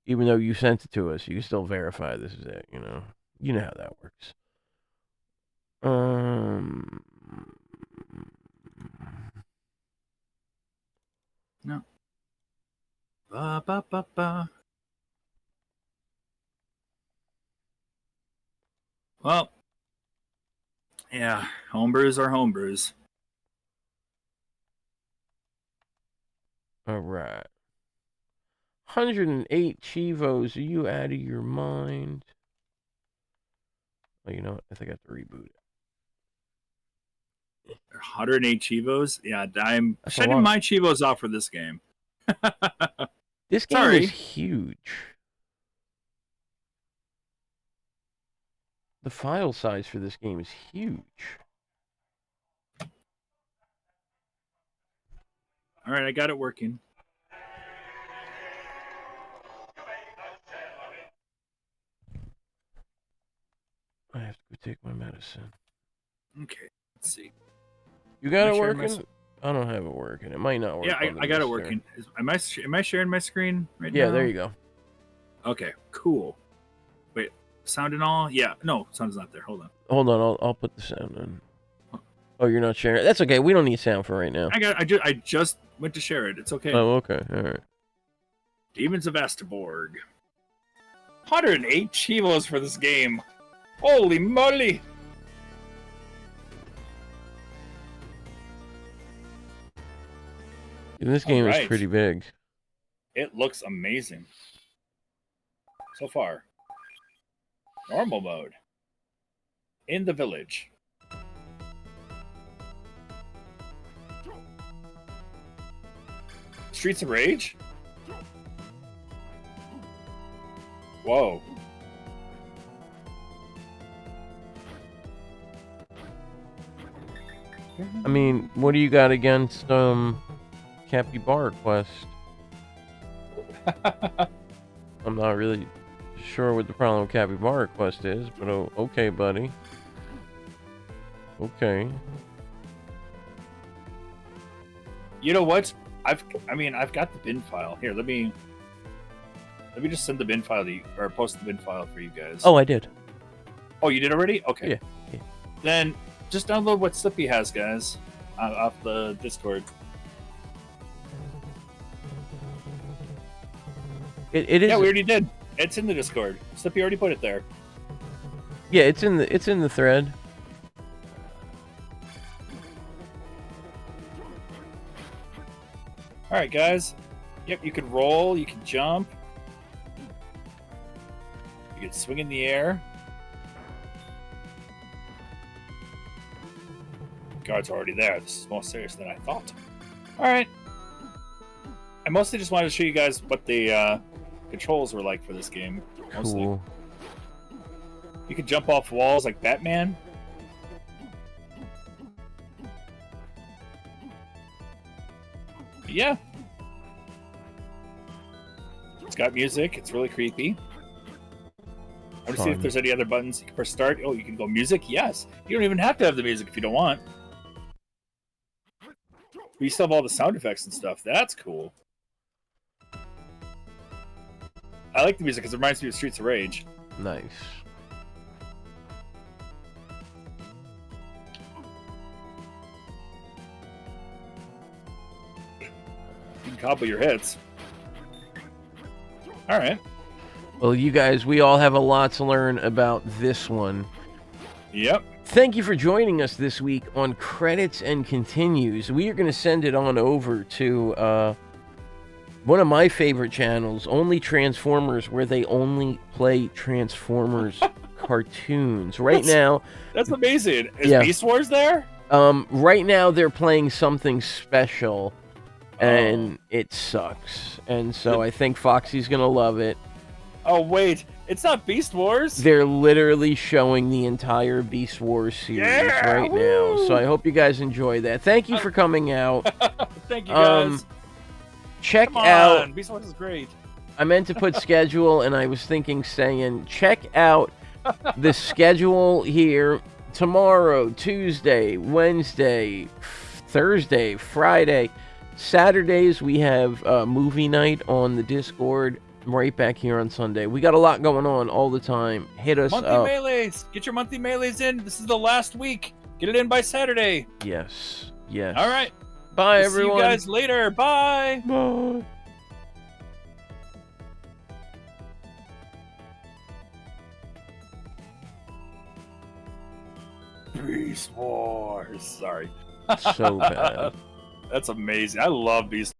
Even though you sent it to us, you can still verify this is it. You know how that works. No. Ba ba ba ba. Well, yeah, homebrews are homebrews. All right. 108 Chivos. Are you out of your mind? Oh, you know what? I think I have to reboot it. 108 Chivos? Yeah, I'm That's shutting my Chivos off for this game. This game is huge. The file size for this game is huge. All right, I got it working. I have to go take my medicine. Okay, let's see. You got Am I it sharing working? I don't have it working. It might not work. Yeah, on the I got it Mister. working. Am I sharing my screen right now? Yeah, there you go. Okay, cool. Wait, sound and all? Yeah, no, sound's not there. Hold on. Hold on, I'll put the sound in. Oh, you're not sharing it? That's okay. We don't need sound for right now. I just went to share it. It's okay. Oh, okay. All right. Demons of Astaborg. 108 Chivos for this game. Holy moly! This game is pretty big. It looks amazing. So far. Normal mode. In the village. Streets of Rage? Whoa. I mean, what do you got against Capybara Quest? I'm not really sure what the problem with Capybara Quest is, but okay, buddy. Okay. You know what? I've got the bin file. Here, let me just send the bin file to you, or post the bin file for you guys. Oh, I did. Oh, you did already? Okay. Yeah. Then just download what Slippy has, guys, off the Discord. It is. Yeah, we already did. It's in the Discord. Slippy already put it there. Yeah, it's in the thread. All right, guys. Yep, you can roll. You can jump. You can swing in the air. Guard's already there. This is more serious than I thought. All right. I mostly just wanted to show you guys what the controls were like for this game. Mostly. Cool. You can jump off walls like Batman. But yeah. It's got music. It's really creepy. I want to see if there's any other buttons. You can press start. Oh, you can go music. Yes. You don't even have to have the music if you don't want. But you still have all the sound effects and stuff. That's cool. I like the music because it reminds me of Streets of Rage. Nice. You can combo your hits. All right. Well, you guys, we all have a lot to learn about this one. Yep. Thank you for joining us this week on Credits and Continues. We are going to send it on over to one of my favorite channels, Only Transformers, where they only play Transformers cartoons. Right now... That's amazing. Is Beast Wars there? Right now, they're playing something special. and it sucks. And so I think Foxy's gonna love it. Oh wait, it's not Beast Wars. They're literally showing the entire Beast Wars series right now. So I hope you guys enjoy that. Thank you for coming out. Thank you guys. Check Come out. on, Beast Wars is great. I meant to put schedule, and I was thinking saying check out the schedule here tomorrow, Tuesday, Wednesday, Thursday, Friday, Saturdays. We have movie night on the Discord. Right back here on Sunday. We got a lot going on all the time. Hit us Monthly up. melees. Get your monthly melees in. This is the last week. Get it in by Saturday. Yes. Yes. All right. Bye, We'll everyone. See you guys later. Bye. Bye. Beast Wars. Sorry. So bad. That's amazing. I love Beast